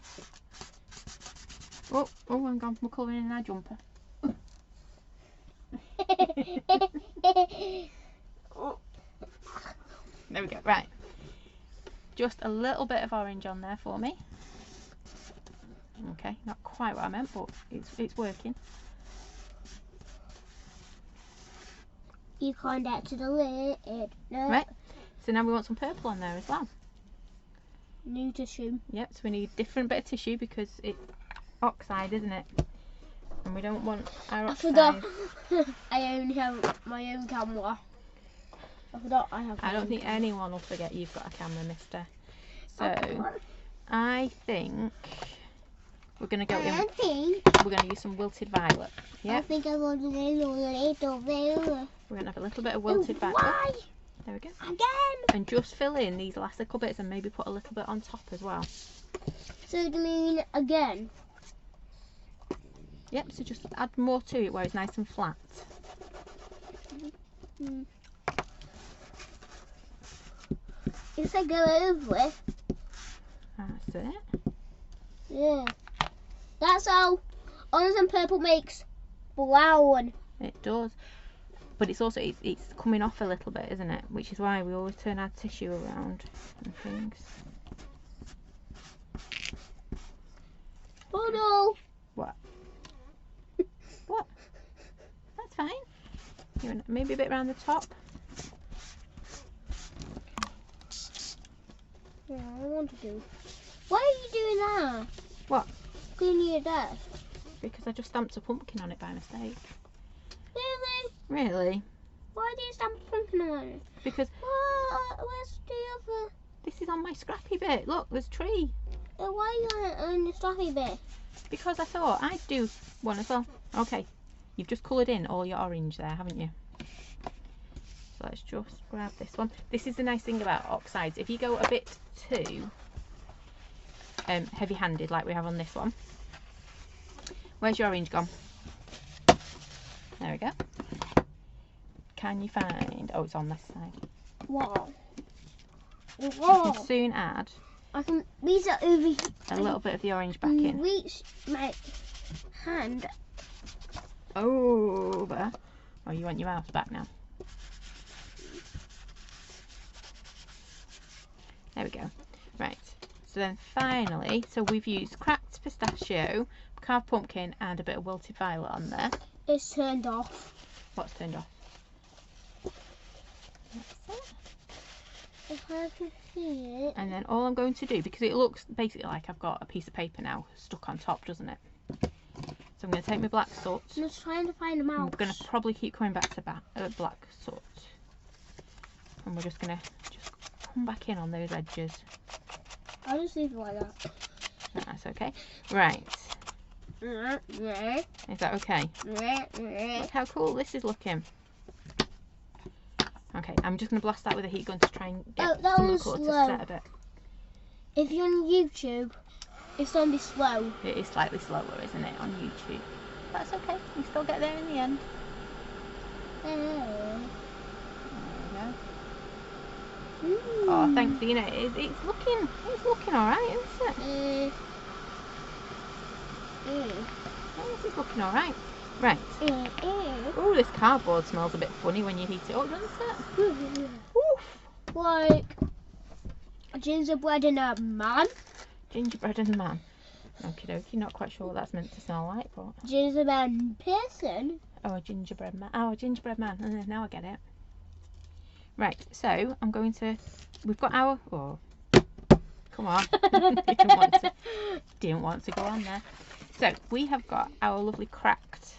Oh, hang on, we're colouring in our jumper. Oh. There we go, right. Just a little bit of orange on there for me. Okay, not quite what I meant, but it's working. You can't get to the lid. No. Right, so now we want some purple on there as well. New tissue. Yep, so we need a different bit of tissue because it's oxide, isn't it? And we don't want our I oxide. forgot. I only have my own camera. I forgot I have. I don't think anyone will forget you've got a camera, mister. So, I think we're going to go in. I think. We're going to use some wilted violet. I Yeah, think I want to do a little bit. we're going to have a little bit of wilted violet. Why? There we go. Again. And just fill in these last little bits and maybe put a little bit on top as well. So do you mean again? Yep, so just add more to it where it's nice and flat. If I go over it. That's it. Yeah. That's how orange and purple makes brown. It does. But it's also, it's coming off a little bit, isn't it? Which is why we always turn our tissue around and things. Oh no. What? What? That's fine. You want maybe a bit around the top. Yeah, I want to do. Why are you doing that? What? Cleaning your desk. Because I just stamped a pumpkin on it by mistake. Really? Really? Why do you stamp a pumpkin on it? Because Where's the other? this is on my scrappy bit. Look, there's a tree. Why are you on the stuffy bit? Because I thought I'd do one as well. Okay, you've just coloured in all your orange there, haven't you? So let's just grab this one. This is the nice thing about oxides. If you go a bit too heavy-handed like we have on this one. Where's your orange gone? There we go. Can you find... Oh, it's on this side. Wow. You Whoa. can soon add I can reach it over here. a little bit of the orange back in. Reach my hand. Over. Oh, you want your mouse back now. There we go. Right. So then finally, so we've used cracked pistachio, carved pumpkin, and a bit of wilted violet on there. It's turned off. What's turned off? That's it. If I can see it. And then all I'm going to do, because it looks basically like I've got a piece of paper now stuck on top, doesn't it? So I'm going to take my black soot. I'm just trying to find a I'm mouse. going to probably keep coming back to black soot. And we're just going to just come back in on those edges. I'll just leave it like that. That's okay. Right. Is that okay? Look how cool this is looking. Okay, I'm just going to blast that with a heat gun to try and get that some of the was colour to slow. set a bit. If you're on YouTube, it's going to be slow. It is slightly slower, isn't it, on YouTube? That's okay. You still get there in the end. There we go. Oh, thanks, Dina. It's looking alright, isn't it? Yes, it's looking alright. Right. Oh, this cardboard smells a bit funny when you heat it up, doesn't it? Oof. Like gingerbread and a man. Gingerbread and a man. Okie dokie, not quite sure what that's meant to smell like, but... Gingerbread person. Oh, a gingerbread man. Oh, a gingerbread man. Now I get it. Right, so I'm going to... We've got our... Oh, come on. Didn't want to go on there. So, we have got our lovely cracked...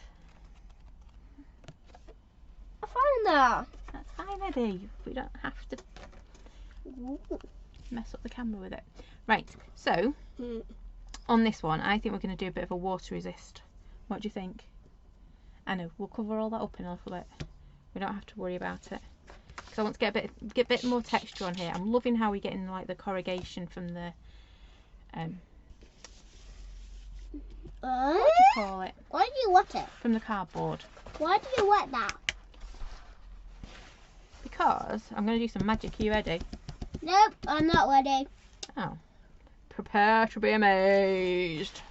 I found that. That's fine, Eddie. We don't have to mess up the camera with it. Right, so... On this one, I think we're going to do a bit of a water resist. What do you think? I know, we'll cover all that up in a little bit. We don't have to worry about it. Because I want to get a bit more texture on here. I'm loving how we're getting like the corrugation from the... what do you call it? Why do you wet it? From the cardboard. Why do you wet that? Because I'm going to do some magic. Are you ready? Nope, I'm not ready. Oh. Prepare to be amazed.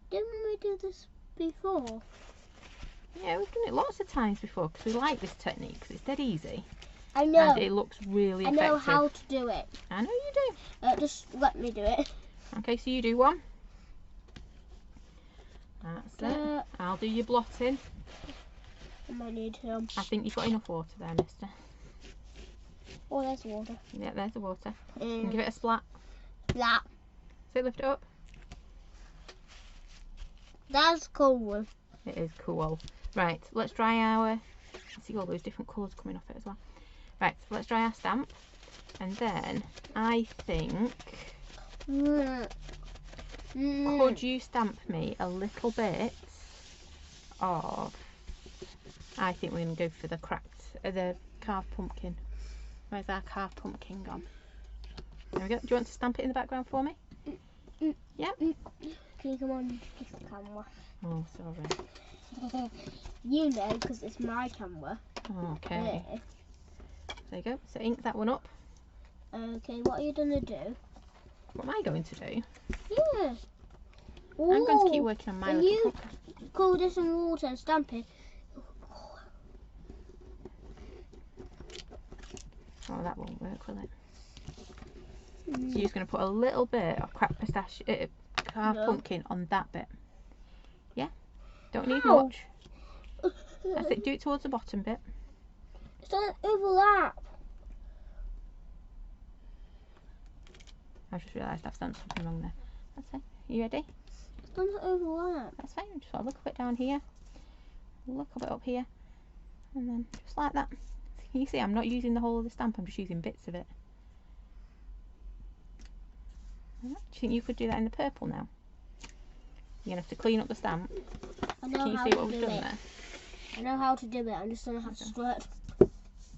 Didn't we do this before? Yeah, we've done it lots of times before because we like this technique because it's dead easy. I know. And it looks really effective. I know how to do it. I know you do. Just let me do it. Okay, so you do one. That's it. I'll do your blotting. I might need some. I think you've got enough water there, mister. Oh, there's the water. Yeah, there's the water. And give it a splat. That. So lift it up. That's cool. It is cool. Right, let's dry our... See all those different colours coming off it as well. Right, so let's dry our stamp. And then, I think... Could you stamp me a little bit of... I think we're going to go for the cracked... the carved pumpkin. Where's our carved pumpkin gone? There we go. Do you want to stamp it in the background for me? Yeah. Can you come on this camera? Oh, sorry. You know, because it's my camera. Okay. There you go. So ink that one up. Okay, what are you going to do? What am I going to do? Yeah. I'm going to keep working on my when little you pumpkin. cool this in water and stamp it. Oh, that won't work, will it? So you're just going to put a little bit of cracked pistachio, carved pumpkin on that bit. Yeah? Don't need much. That's it. Do it towards the bottom bit. It doesn't overlap. I just realised I've done something wrong there. That's it. You ready? It doesn't overlap. That's fine. Just got to look a bit down here. Look a bit up here. And then just like that. Can you see I'm not using the whole of the stamp, I'm just using bits of it. Do you think you could do that in the purple now? You're going to have to clean up the stamp. I know Can you how see to what we've do done it. there? I know how to do it. I'm just going to have to squirt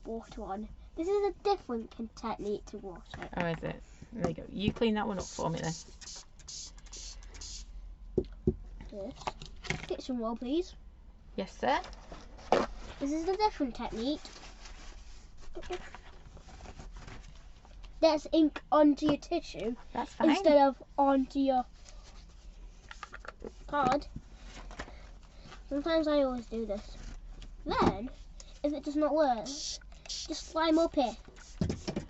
water on. This is a different technique to water. Oh, is it? There you go. You clean that one up for me then. This. Get some roll, please. Yes, sir. This is a different technique. There's ink onto your tissue That's fine. instead of onto your card. Sometimes I always do this. Then, if it does not work, just slime up it.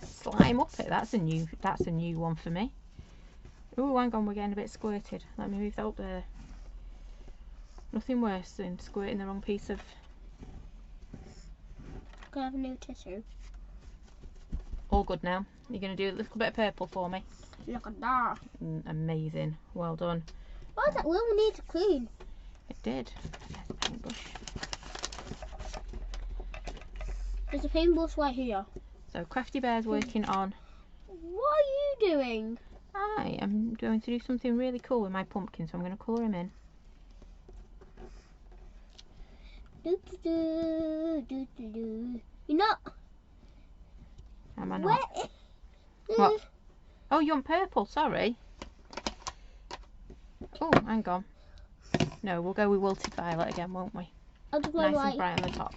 Slime up it. That's a new one for me. Oh, hang on, we're getting a bit squirted. Let me move that up there. Nothing worse than squirting the wrong piece of... Can I have a new tissue? All good now. You're going to do a little bit of purple for me. Look at that. Amazing. Well done. Why is that? We need to clean. It did. There's a paintbrush. There's a paintbrush right here. So Crafty Bear's working on. What are you doing? I am going to do something really cool with my pumpkin, so I'm going to colour him in. You're not. Am I not? What? Oh, you want purple? Sorry. Oh, hang on. No, we'll go with wilted violet again, won't we? I'll just go Nice white. and bright on the top.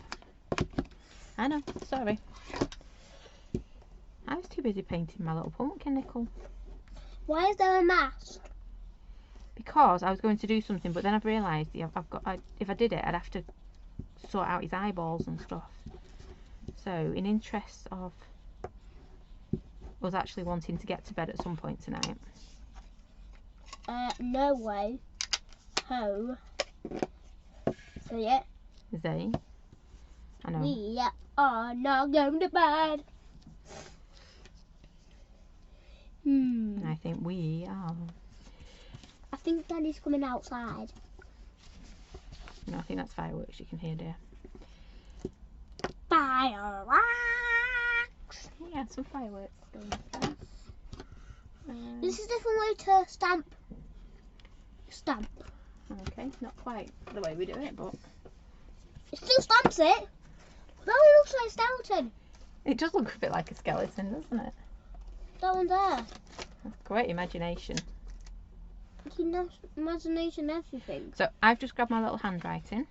I know. Sorry. I was too busy painting my little pumpkin, Nicole. Why is there a mask? Because I was going to do something, but then I've realised if I did it, I'd have to sort out his eyeballs and stuff. So, in interest of us actually wanting to get to bed at some point tonight. No way. Ho. Say it. Zay. I know. We are not going to bed. I think we are. I think Daddy's coming outside. No, I think that's fireworks you can hear, dear. Fireworks. Yeah, some fireworks going off there. This is a different way to stamp. Okay, not quite the way we do it, but It still stamps it. That one looks like a skeleton. it does look a bit like a skeleton, doesn't it? That one there. Great imagination. Imagination, everything. So I've just grabbed my little handwriting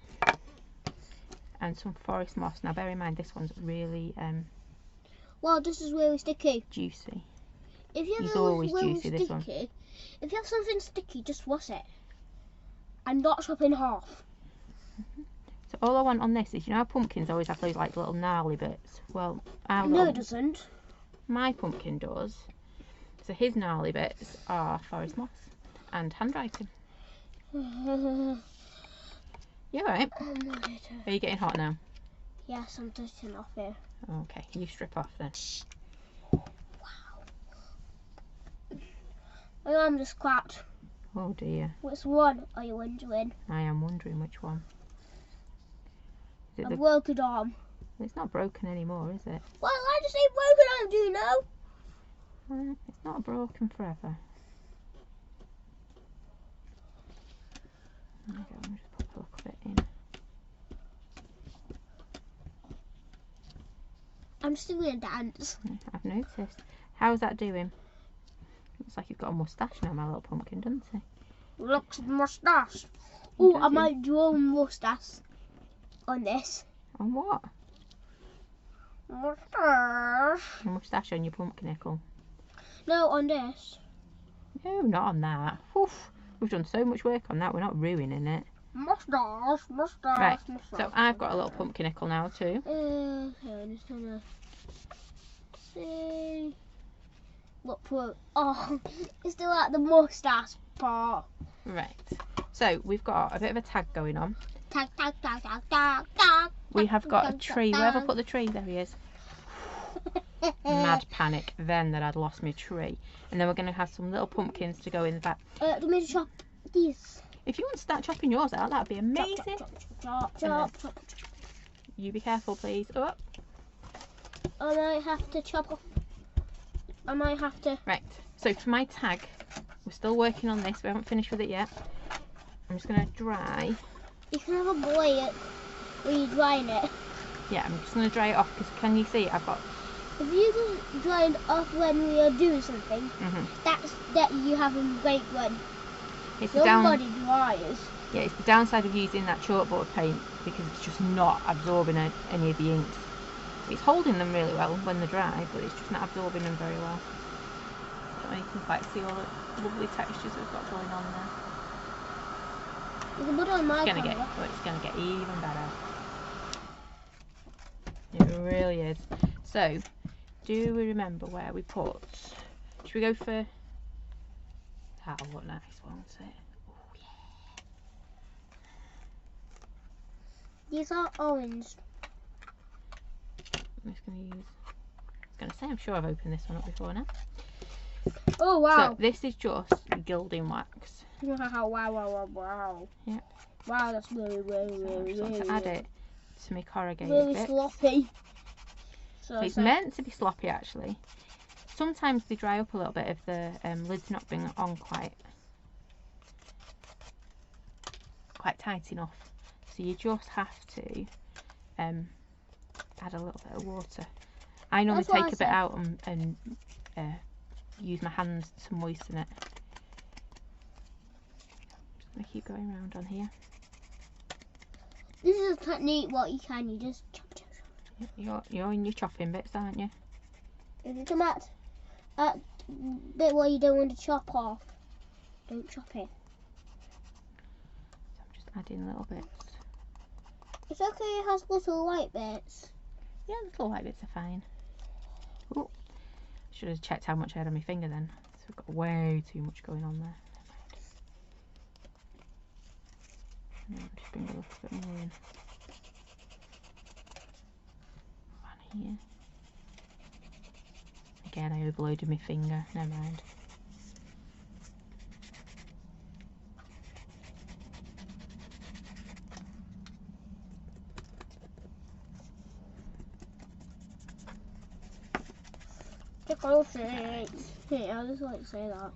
and some forest moss. Now bear in mind this one's really Wow, this is really sticky. juicy. If you He's have always really juicy, this one. sticky, if you have something sticky, just wash it and not chop in half. So all I want on this is, you know how pumpkins always have those like little gnarly bits? Well, No, it doesn't. my pumpkin does. So his gnarly bits are forest moss and handwriting. You alright? Are you getting hot now? Yes, I'm touching off here. Okay, you strip off then. My arm just cracked. Oh dear, Which one are you wondering? I am wondering which one. Is A it the... broken arm. It's not broken anymore, is it? Well, I just say broken arm, do you know? It's not broken forever. There we go, I'll just pop a little bit in. I'm just doing a dance. I've noticed. How's that doing? Looks like he's got a moustache now, my little pumpkin, doesn't he? Looks moustache. Oh, I Does he? might draw a moustache on this. On what? Moustache. A moustache on your pumpkin, Nickel? No, on this. No, not on that. Oof, we've done so much work on that, we're not ruining it. Moustache, moustache, Right, moustache. so I've got a little pumpkin Nickel now too. Okay, I'm just gonna see. Look for. Oh, it's still at the moustache part. Right, so we've got a bit of a tag going on. Tag, tag, tag, tag, tag, tag. We have got a tree. Where have I put the tree? There he is. Mad panic then that I'd lost my tree. And then we're going to have some little pumpkins to go in the back. Do me to chop these. If you want to start chopping yours out, that'd be amazing. Chop. You be careful, please. Oh. I might have to chop off. I might have to. Right, so for my tag, we're still working on this. We haven't finished with it yet. I'm just going to dry. You can have a boy when you're drying it. Yeah, I'm just going to dry it off because can you see I've got... If you just dry it off when we are doing something, that's that you have a great run. It's the down... Nobody dries. Yeah, it's the downside of using that chalkboard paint because it's just not absorbing any of the inks. It's holding them really well when they're dry, but it's just not absorbing them very well. So you can quite see all the lovely textures we've got going on there. You can put it on my camera. It's gonna get even better. It really is. So, do we remember where we put? Should we go for? That'll look nice, won't it? Oh yeah. These are orange. I'm just gonna use. I was gonna say I'm sure I've opened this one up before now. Oh wow! So this is just gilding wax. Wow! Yep. Wow, that's really, So I just want to add it to my corrugated really bits. sloppy. So it's meant to be sloppy actually. Sometimes they dry up a little bit if the lid's not been on quite tight enough. So you just have to add a little bit of water. I normally take a bit out and use my hands to moisten it. Just gonna keep going around on here. This is a technique. What you just chop. You're in your chopping bits, aren't you? If you come at bit where you don't want to chop off, don't chop it. So I'm just adding little bits. It's okay. It has little white bits. Yeah, little white bits are fine. Ooh. Should have checked how much I had on my finger then. So I've got way too much going on there. No, just bring a little bit more in. On here. Again, I overloaded my finger. Never mind. Yeah, I just like to say that.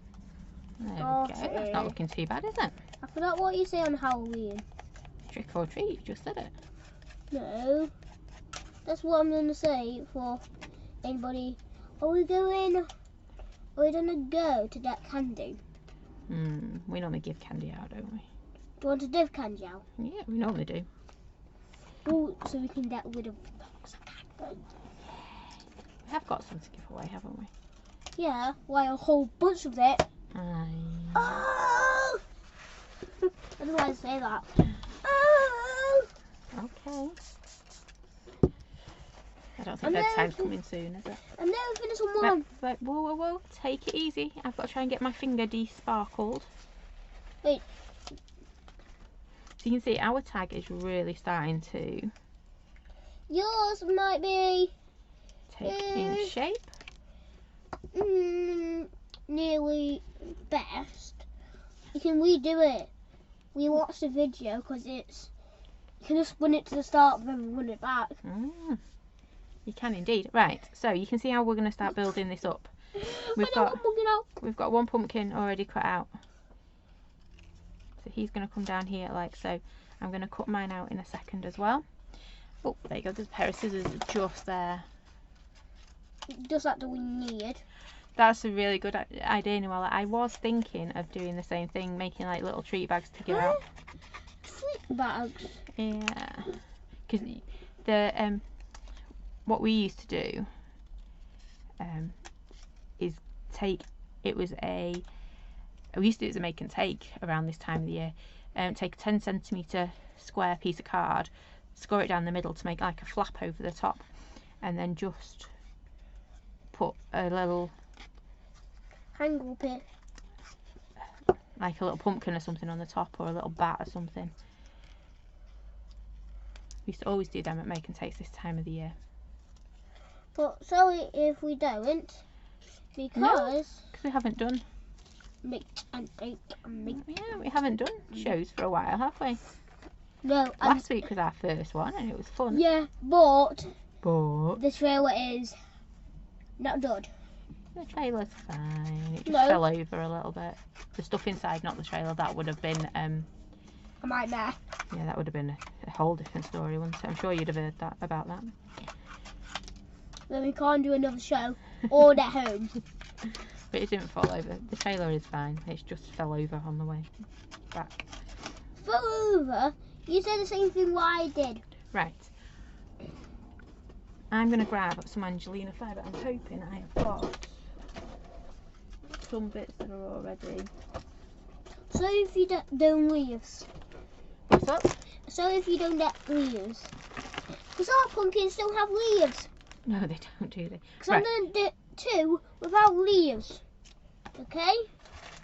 There we go. That's not looking too bad, is it? I forgot what you say on Halloween. Trick or treat, you just said it. No. That's what I'm going to say for anybody. Are we going to go to get candy? We normally give candy out, don't we? Do you want to give candy out? Yeah, we normally do. Oh, so we can get rid of box of candy. We have got some to give away, haven't we? Yeah, why a whole bunch of it? Oh! I don't want to say that. Oh! Okay. I don't think bedtime's coming soon, is it? I'm never finished on one. Right, whoa. Take it easy. I've got to try and get my finger de-sparkled. Wait. So you can see our tag is really starting to... Yours might be... take in shape. Nearly best. You can redo it. We watched the video because it's... You can just run it to the start and then run it back. You can indeed. Right, so you can see how we're going to start building this up. We've got one pumpkin already cut out. So he's going to come down here like so. I'm going to cut mine out in a second as well. Oh, there you go. There's a pair of scissors just there. Just like that we need. That's a really good idea, Noella. I was thinking of doing the same thing, making like little treat bags to give out. Treat bags? Yeah. Because the what we used to do is take, we used to do it as a make and take around this time of the year. Take a 10cm square piece of card, score it down the middle to make like a flap over the top, and then just put a little hang up it, like a little pumpkin or something on the top, or a little bat or something. We used to always do them at make and takes this time of the year. But sorry if we don't, because we haven't done. Make and take and make. Yeah, we haven't done shows for a while, have we? No. Last week was our first one, and it was fun. Yeah, but the trailer is not done. The trailer's fine. It just fell over a little bit. The stuff inside, not the trailer. That would have been a nightmare. Yeah, that would have been a whole different story, wouldn't it? I'm sure you'd have heard about that. Then we can't do another show all at home. But it didn't fall over. The trailer is fine. It just fell over on the way back. Fell over? You said the same thing what I did. Right. I'm going to grab some Angelina fibre. I'm hoping I have got some bits that are already... So if you don't leaves. What's up? So if you don't get leaves. Because our pumpkins don't have leaves. No, they don't, do they? Because I'm going to do 2 without leaves. Okay?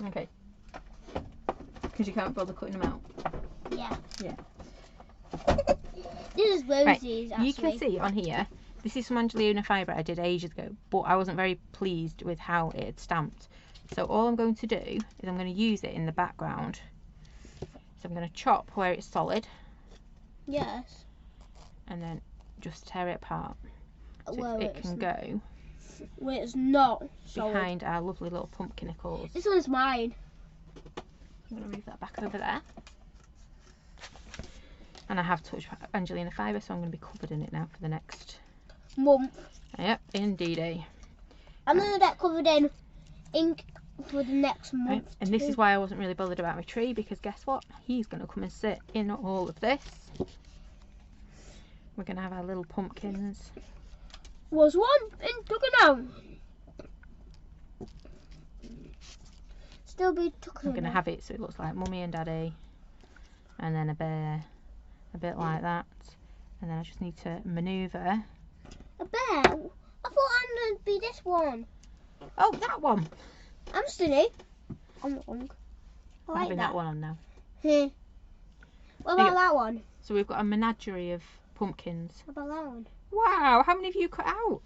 Okay. Because you can't bother cutting them out. Yeah. Yeah. This is roses, actually. You can see on here, this is some Angelina fibre I did ages ago, but I wasn't very pleased with how it had stamped. So all I'm going to do is I'm going to use it in the background. So I'm going to chop where it's solid. Yes. And then just tear it apart. Well, it can go Wait, it's not solid. behind our lovely little pumpkinicles. This one's mine. I'm going to move that back over there. And I have touched Angelina fibre, so I'm going to be covered in it now for the next Month. Yep, indeedy. I'm going to get covered in ink for the next month. Right. And this is why I wasn't really bothered about my tree, because guess what? He's going to come and sit in all of this. We're going to have our little pumpkins. Was one and took it out. Still be took I'm going to have it so it looks like Mummy and Daddy. And then a bear. A bit like that. And then I just need to manoeuvre. A bear? I thought I'm going to be this one. Oh, that one! I'm Stinny. I'm wrong. I I'm like having that one on now. What There about you go. that one? So we've got a menagerie of pumpkins. What about that one? Wow, how many have you cut out?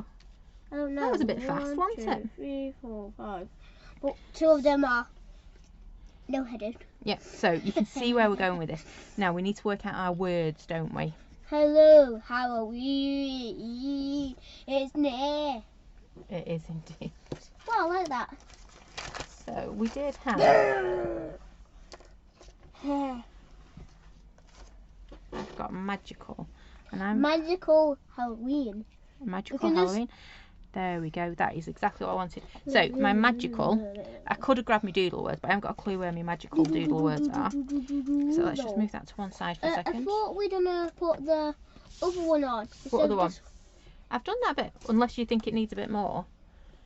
I don't know. That was a bit fast, wasn't 1, 2, it? 3, 4, 5. But 2 of them are no-headed. Yeah, so you can see where we're going with this. Now we need to work out our words, don't we? Hello, Halloween. It's near. It is indeed. Well, I like that. So we did have. I've got magical, and I'm Magical Halloween. magical can just- Halloween. There we go. That is exactly what I wanted. So my magical, I could have grabbed my doodle words, but I haven't got a clue where my magical doodle words are. So let's just move that to one side for a I second. thought we'd gonna put the other one on. instead other of one? this- I've done that bit, unless you think it needs a bit more.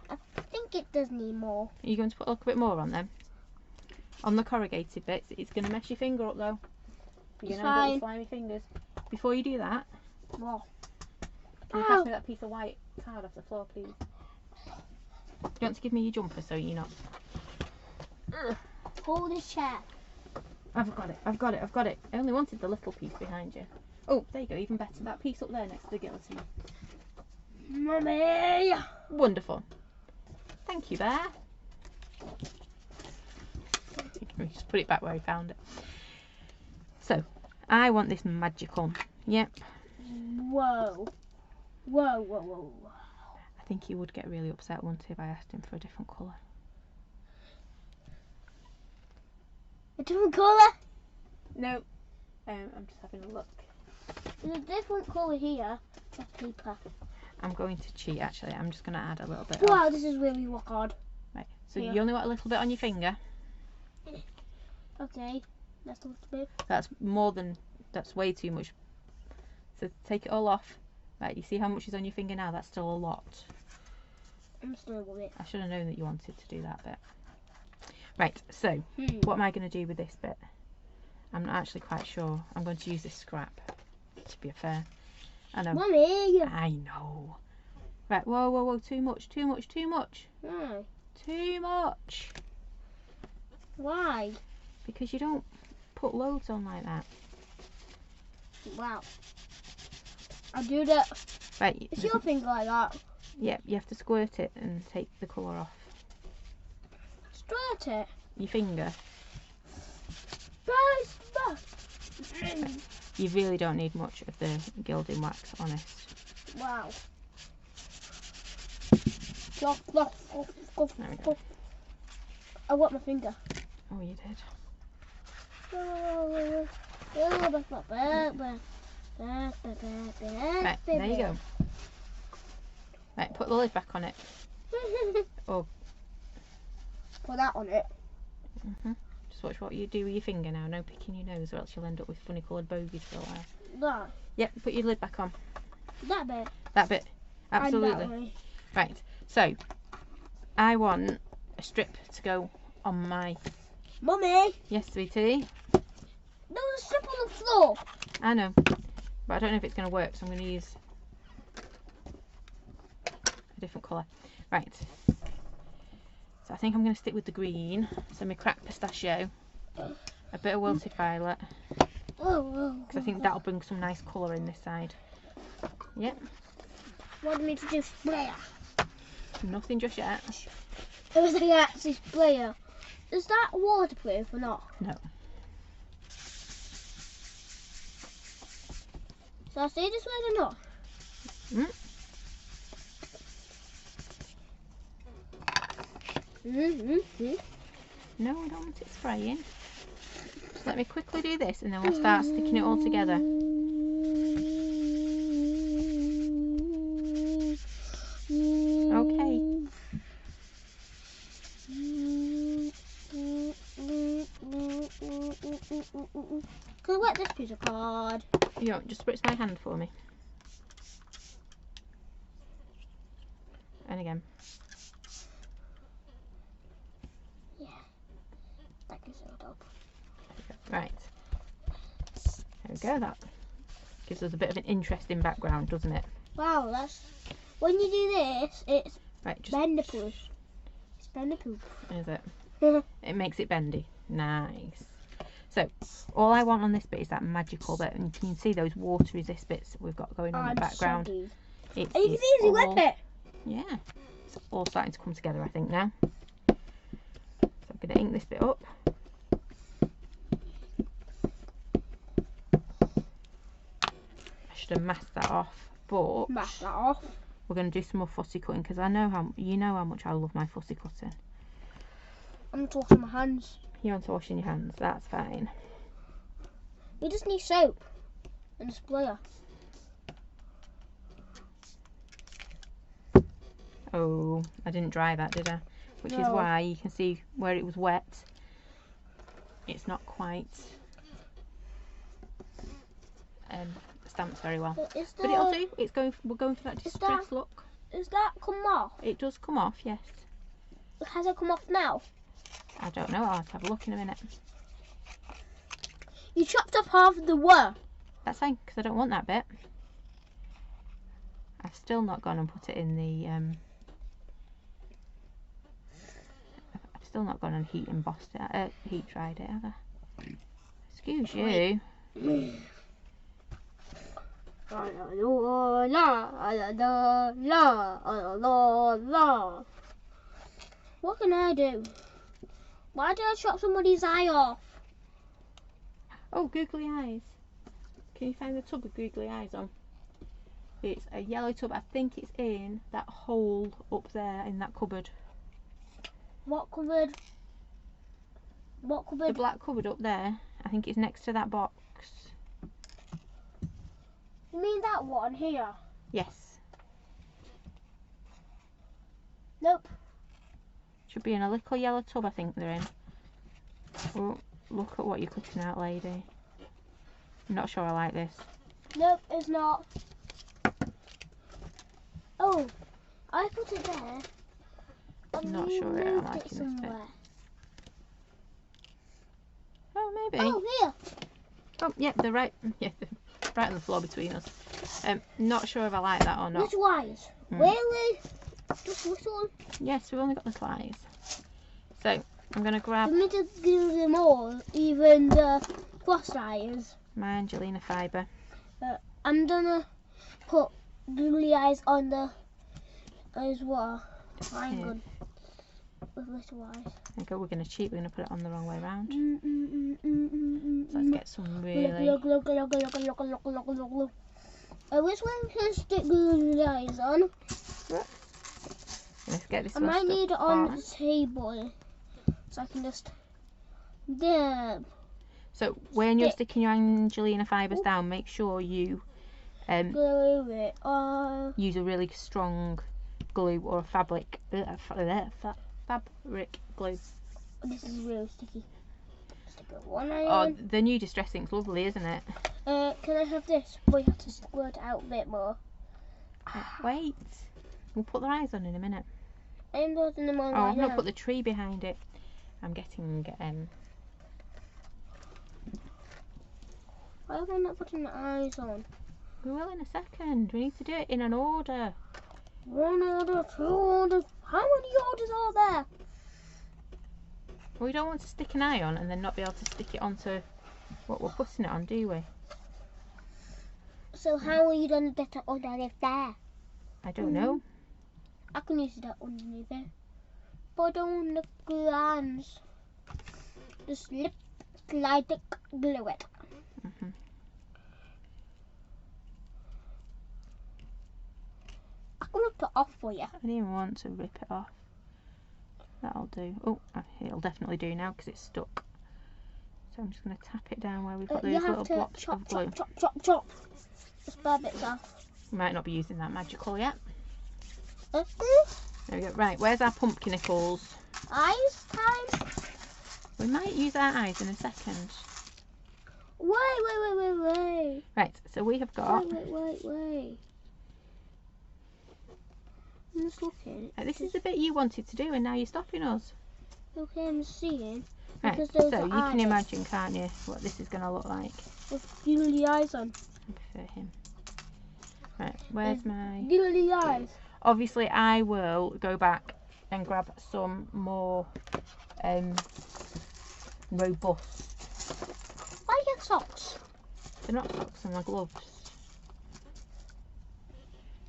I think it does need more. Are you going to put a little bit more on then? On the corrugated bits, it's going to mess your finger up though. You're It's going to end up fine. with slimy fingers. Before you do that, More. can you Ow. pass me that piece of white card off the floor, please? Do you want to give me your jumper so you're not? Hold the chair. I've got it, I've got it, I've got it. I only wanted the little piece behind you. Oh, there you go, even better. That piece up there next to the guillotine. Mummy! Wonderful. Thank you, Bear. We just put it back where he found it. So, I want this magical. Yep. Whoa. Whoa, whoa, whoa. I think he would get really upset, wouldn't he, if I asked him for a different colour. A different colour? No. I'm just having a look. There's a different colour here. Of paper. I'm going to cheat, actually. I'm just going to add a little bit. Wow, this is really hard. Right. So Yeah. you only want a little bit on your finger. Okay. That's a little bit. That's more than... That's way too much. So take it all off. Right, you see how much is on your finger now? That's still a lot. I'm still with it. I should have known that you wanted to do that bit. Right, so what am I going to do with this bit? I'm not actually quite sure. I'm going to use this scrap, to be fair. I know. Mummy! I know. Right, whoa, whoa, whoa, too much, too much, too much. Why? Too much. Why? Because you don't put loads on like that. Wow. I do that. Right, Is your finger like that? yeah, you have to squirt it and take the colour off. Straight it. Your finger. Right. You really don't need much of the gilding wax, honest. Wow. Go, go, go, go, There we go. go. I want my finger. Oh, you did. Right, there you go. Right, put the lid back on it. Oh. Put that on it. Just watch what you do with your finger now. No picking your nose, or else you'll end up with funny coloured bogies for a while. That. Yep, put your lid back on. That bit. That bit. And that Absolutely. way. Right, so I want a strip to go on my... Mummy! Yes, sweetie? There was a strip on the floor. I know, but I don't know if it's going to work, so I'm going to use a different colour. Right, so I think I'm going to stick with the green. So my cracked pistachio, a bit of wilted violet, because I think that'll bring some nice colour in this side. Yep, Want me to do sprayer? nothing just yet. It was like actually sprayer. Is that waterproof or not? No. So I say this way or not? No, I don't want it spraying. Just let me quickly do this and then we'll start sticking it all together. Okay. Can I wet this piece of card? You don't, just spritz my hand for me. And again. Yeah. That gives it a dog. Right. There we go. That gives us a bit of an interesting background, doesn't it? Wow, that's when you do this, it's Right, just bendy-proof. It's bendy-proof. is it? It makes it bendy. Nice. So all I want on this bit is that magical bit, and you can see those water resist bits we've got going on in the background. You can easily whip it. Yeah, it's all starting to come together, I think, now. So I'm going to ink this bit up. I should have masked that off, but Mask that off. we're going to do some more fussy cutting because I know how much I love my fussy cutting. I'm not washing my hands. You want to washing your hands? That's fine. You just need soap and a sprayer. Oh, I didn't dry that, did I? Which is No. why you can see where it was wet. It's not quite stamped very well. But But it'll do. We're going for that Is distress that- look. Is that come off? It does come off, yes. Has it come off now? I don't know. I'll have to have a look in a minute. You chopped off half of the wire. That's fine because I don't want that bit. I've still not gone and put it in the. I've still not gone and heat embossed it. Heat dried it, have I? Excuse you. What can I do? Why did I chop somebody's eye off? Oh, googly eyes. Can you find the tub with googly eyes on? It's a yellow tub. I think it's in that hole up there in that cupboard. What cupboard? What The cupboard? black cupboard up there. I think it's next to that box. You mean that one here? Yes. Nope. Should be in a little yellow tub, I think they're in. Oh, look at what you're cutting out, lady. I'm not sure I like this. Nope, it's not. Oh, I put it there. I'm not sure I'm liking this bit. Oh, maybe. Oh, here. Oh, yeah, they're right. Yeah, they're right on the floor between us. Not sure if I like that or not. Which wires? Mm. Really? Just little. Yes, we've only got the slice. So I'm gonna grab You need to do them all, even the cross wires. my Angelina fibre. I'm gonna put googly eyes on the as well. I'm Yeah. good with little eyes. Okay, we're gonna cheat. We're gonna put it on the wrong way round. So let's Let's get some really. Look. Which one can I stick googly eyes on? Let's get this. I might one need it stuck on the table, so I can just dip. So when you're Stick. sticking your Angelina fibres down, make sure you Glue it. use a really strong glue or a fabric glue. This is really sticky. Stick it one eye Oh, on. the new Distress Ink's lovely, isn't it? Can I have this? But you have to squirt it out a bit more. Wait, we'll put the eyes on in a minute. I'm putting them on Oh, right I'm gonna now. put the tree behind it. I'm getting Why am I not putting the eyes on? we will in a second. We need to do it in an order. 1 order, 2 orders. How many orders are there? We don't want to stick an eye on and then not be able to stick it onto what we're putting it on, do we? So how are you gonna get it underneath there? I don't know. I can use that underneath there. But I don't want the glands. Just slide it, glue it. Mhm. I can rip it off for you. I didn't even want to rip it off. That'll do. Oh, it'll definitely do now because it's stuck. So I'm just going to tap it down where we've got You those have little to blocks chop, of glue. chop, chop, chop, chop. The spare bits off. We might not be using that magical yet. Uh, There we go. Right, where's our pumpernicles? Eyes time. We might use our eyes in a second. Wait. Right, so we have got... Wait. I'm just looking. This is the bit you wanted to do and now you're stopping us. Okay, I'm seeing. Right, Because so those are you can eyes imagine, can't you, what this is going to look like? with giggly eyes on. For him. Right, where's my... Giggly eyes. Obviously, I will go back and grab some more robust. Why you get socks? They're not socks, they're my gloves.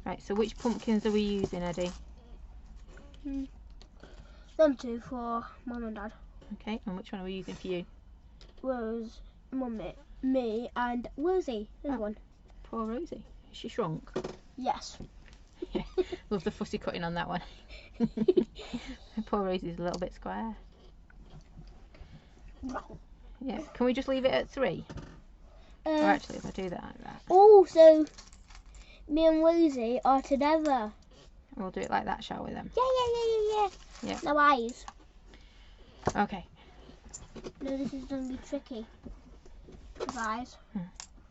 Right, so which pumpkins are we using, Eddie? Them two for Mum and Dad. Okay, and which one are we using for you? Rose, Mummy, me, and Rosie. This Oh. one. Poor Rosie. Has she shrunk? Yes. Yeah, love the fussy cutting on that one. Poor Rosie's a little bit square. Yeah, can we just leave it at 3? Or actually, if I do that like that, Oh, so me and Rosie are together. we'll do it like that, shall we then? Yeah. Yeah. No eyes. Okay. No, this is going to be tricky. With eyes.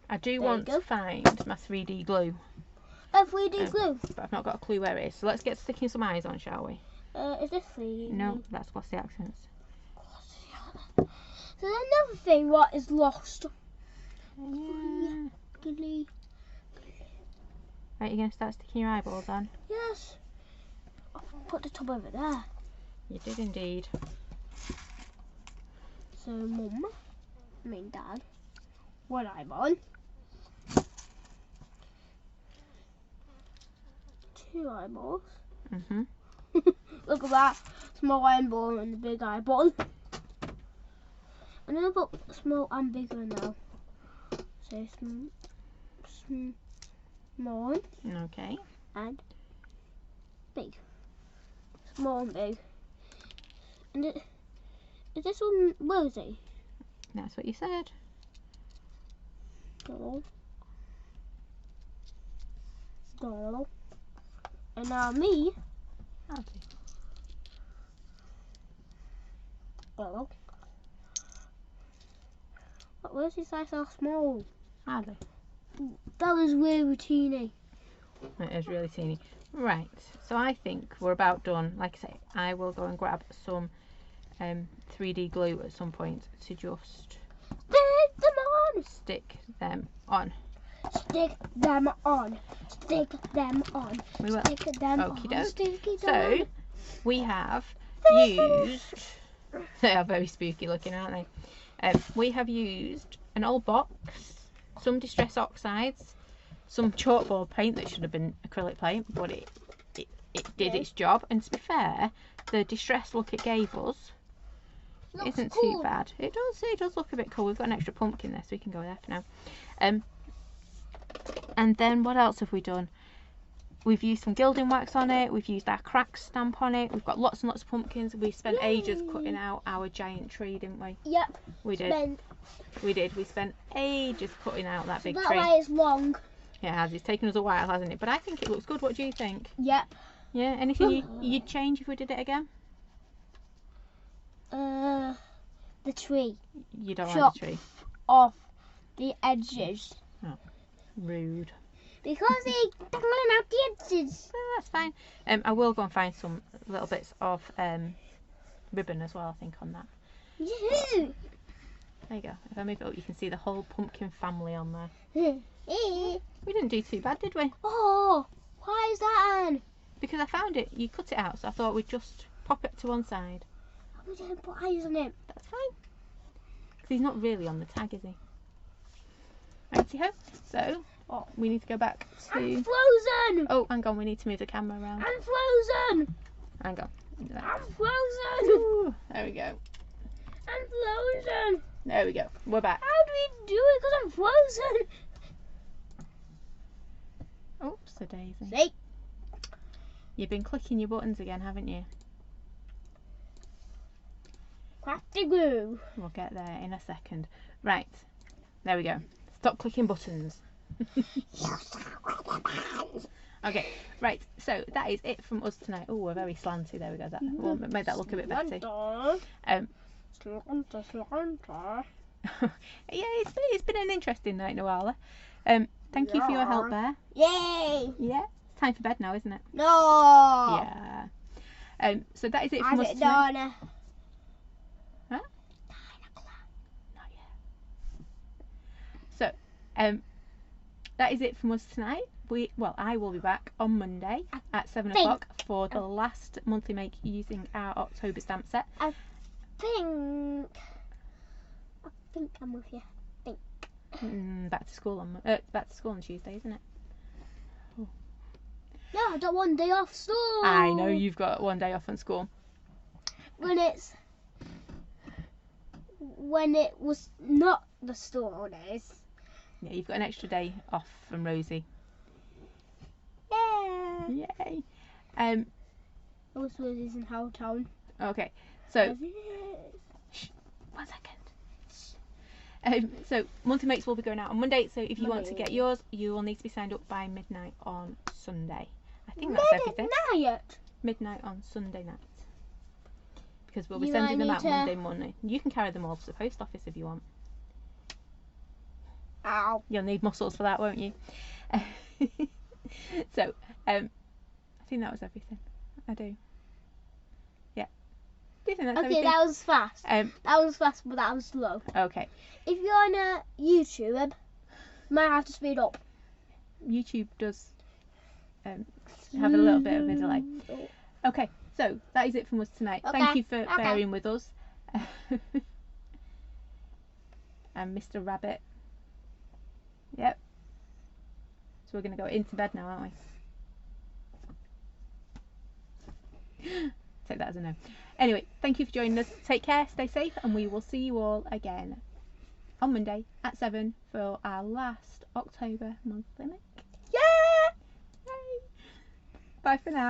I do you want go. to find my 3D glue, Oh, 3D glue. but I've not got a clue where it is. So let's get sticking some eyes on, shall we? Is this 3D? No, that's glossy accents. So another thing, what is lost? Yeah. Glue. Right, you're going to start sticking your eyeballs on? Yes. I'll put the top over there. You did indeed. So Mum, me and Dad, one eyeball. 2 eyeballs. Mm-hmm. Look at that. Small eyeball and the big eyeball. I'm going to put small and bigger now. So small Okay. and big. Small and big. And is this one Rosie? That's what you said. Doll. And now me. I'll do. Doll. But Rosie's eyes are small. Are they? That was really teeny. It is really teeny. Right, so I think we're about done. Like I say, I will go and grab some 3D glue at some point to just Stick them on. stick them on. Stick them on. Stick them on. We will. Stick them Okie on. doke. Sticky So them on. we have used. They are very spooky looking, aren't they? We have used an old box, some Distress Oxides, some chalkboard paint that should have been acrylic paint, but it did its job. And to be fair, the Distress look it gave us Looks isn't cool. too bad. It does look a bit cool. We've got an extra pumpkin there, so we can go there for now. And then what else have we done? We've used some gilding wax on it. We've used our crack stamp on it. We've got lots and lots of pumpkins. We spent ages cutting out our giant tree, didn't we? Yep. We did. Then, We did. We spent ages cutting out that big that tree. way it's long. It has. It's taken us a while, hasn't it? But I think it looks good. What do you think? Yep. Yeah. Anything you'd change if we did it again? The tree You don't Chop. like the tree. off the edges Rude. because it's pulling out the edges. Oh, that's fine. I will go and find some little bits of ribbon as well, I think, on that. Yoo-hoo. There you go. If I move it up, you can see the whole pumpkin family on there. Eh. We didn't do too bad, did we? Oh, why is that on? Because I found it. You cut it out, so I thought we'd just pop it to one side. We didn't put eyes on it. That's fine. Because he's not really on the tag, is he? Righty-ho. So, we need to go back I'm to... frozen. Oh, hang on. We need to move the camera around. I'm frozen. Hang on. I'm frozen. Ooh, there we go. I'm frozen. There we go. We're back. How do we do it? Because I'm frozen. Oops-a-daisy. See? You've been clicking your buttons again, haven't you? Crafty glue. We'll get there in a second. Right, there we go. Stop clicking buttons. Okay, right, so that is it from us tonight. Oh, we're very slanty. There we go. That will make that look a bit better. Slanta. Yeah, it's been an interesting night, Noala. Thank you for your help there. Yay! Yeah, it's time for bed now, isn't it? No! Yeah. So that is it from us tonight. Donna? Huh? 9 o'clock. Not yet. So, that is it from us tonight. I will be back on Monday at 7 o'clock for the last monthly make using our October stamp set. I think I'm with you. Back to school on Tuesday, isn't it? No, I got 1 day off school. I know you've got 1 day off on school. When it was not the school days. Yeah, you've got an extra day off from Rosie. Yeah. Yay. Those Rosie's in Howtown. Okay, so 1 second. So monthly makes will be going out on Monday. So if you want to get yours, you will need to be signed up by midnight on Sunday. I think that's everything. Midnight on Sunday night. Because we'll be sending them out Monday morning. You can carry them all to the post office if you want. Ow. You'll need muscles for that, won't you? So, I think that was everything. I do. Yeah. Do you think that's everything? Okay, that was fast. That was fast, but that was slow. Okay. If you're on YouTube, you might have to speed up. YouTube does have a little bit of a delay. Okay, so that is it from us tonight. Okay. Thank you for bearing with us. And Mr. Rabbit. Yep. So we're going to go into bed now, aren't we? Take that as a no. Anyway, thank you for joining us. Take care, stay safe, and we will see you all again on Monday at 7 for our last October monthly make. Yeah! Yay! Bye for now.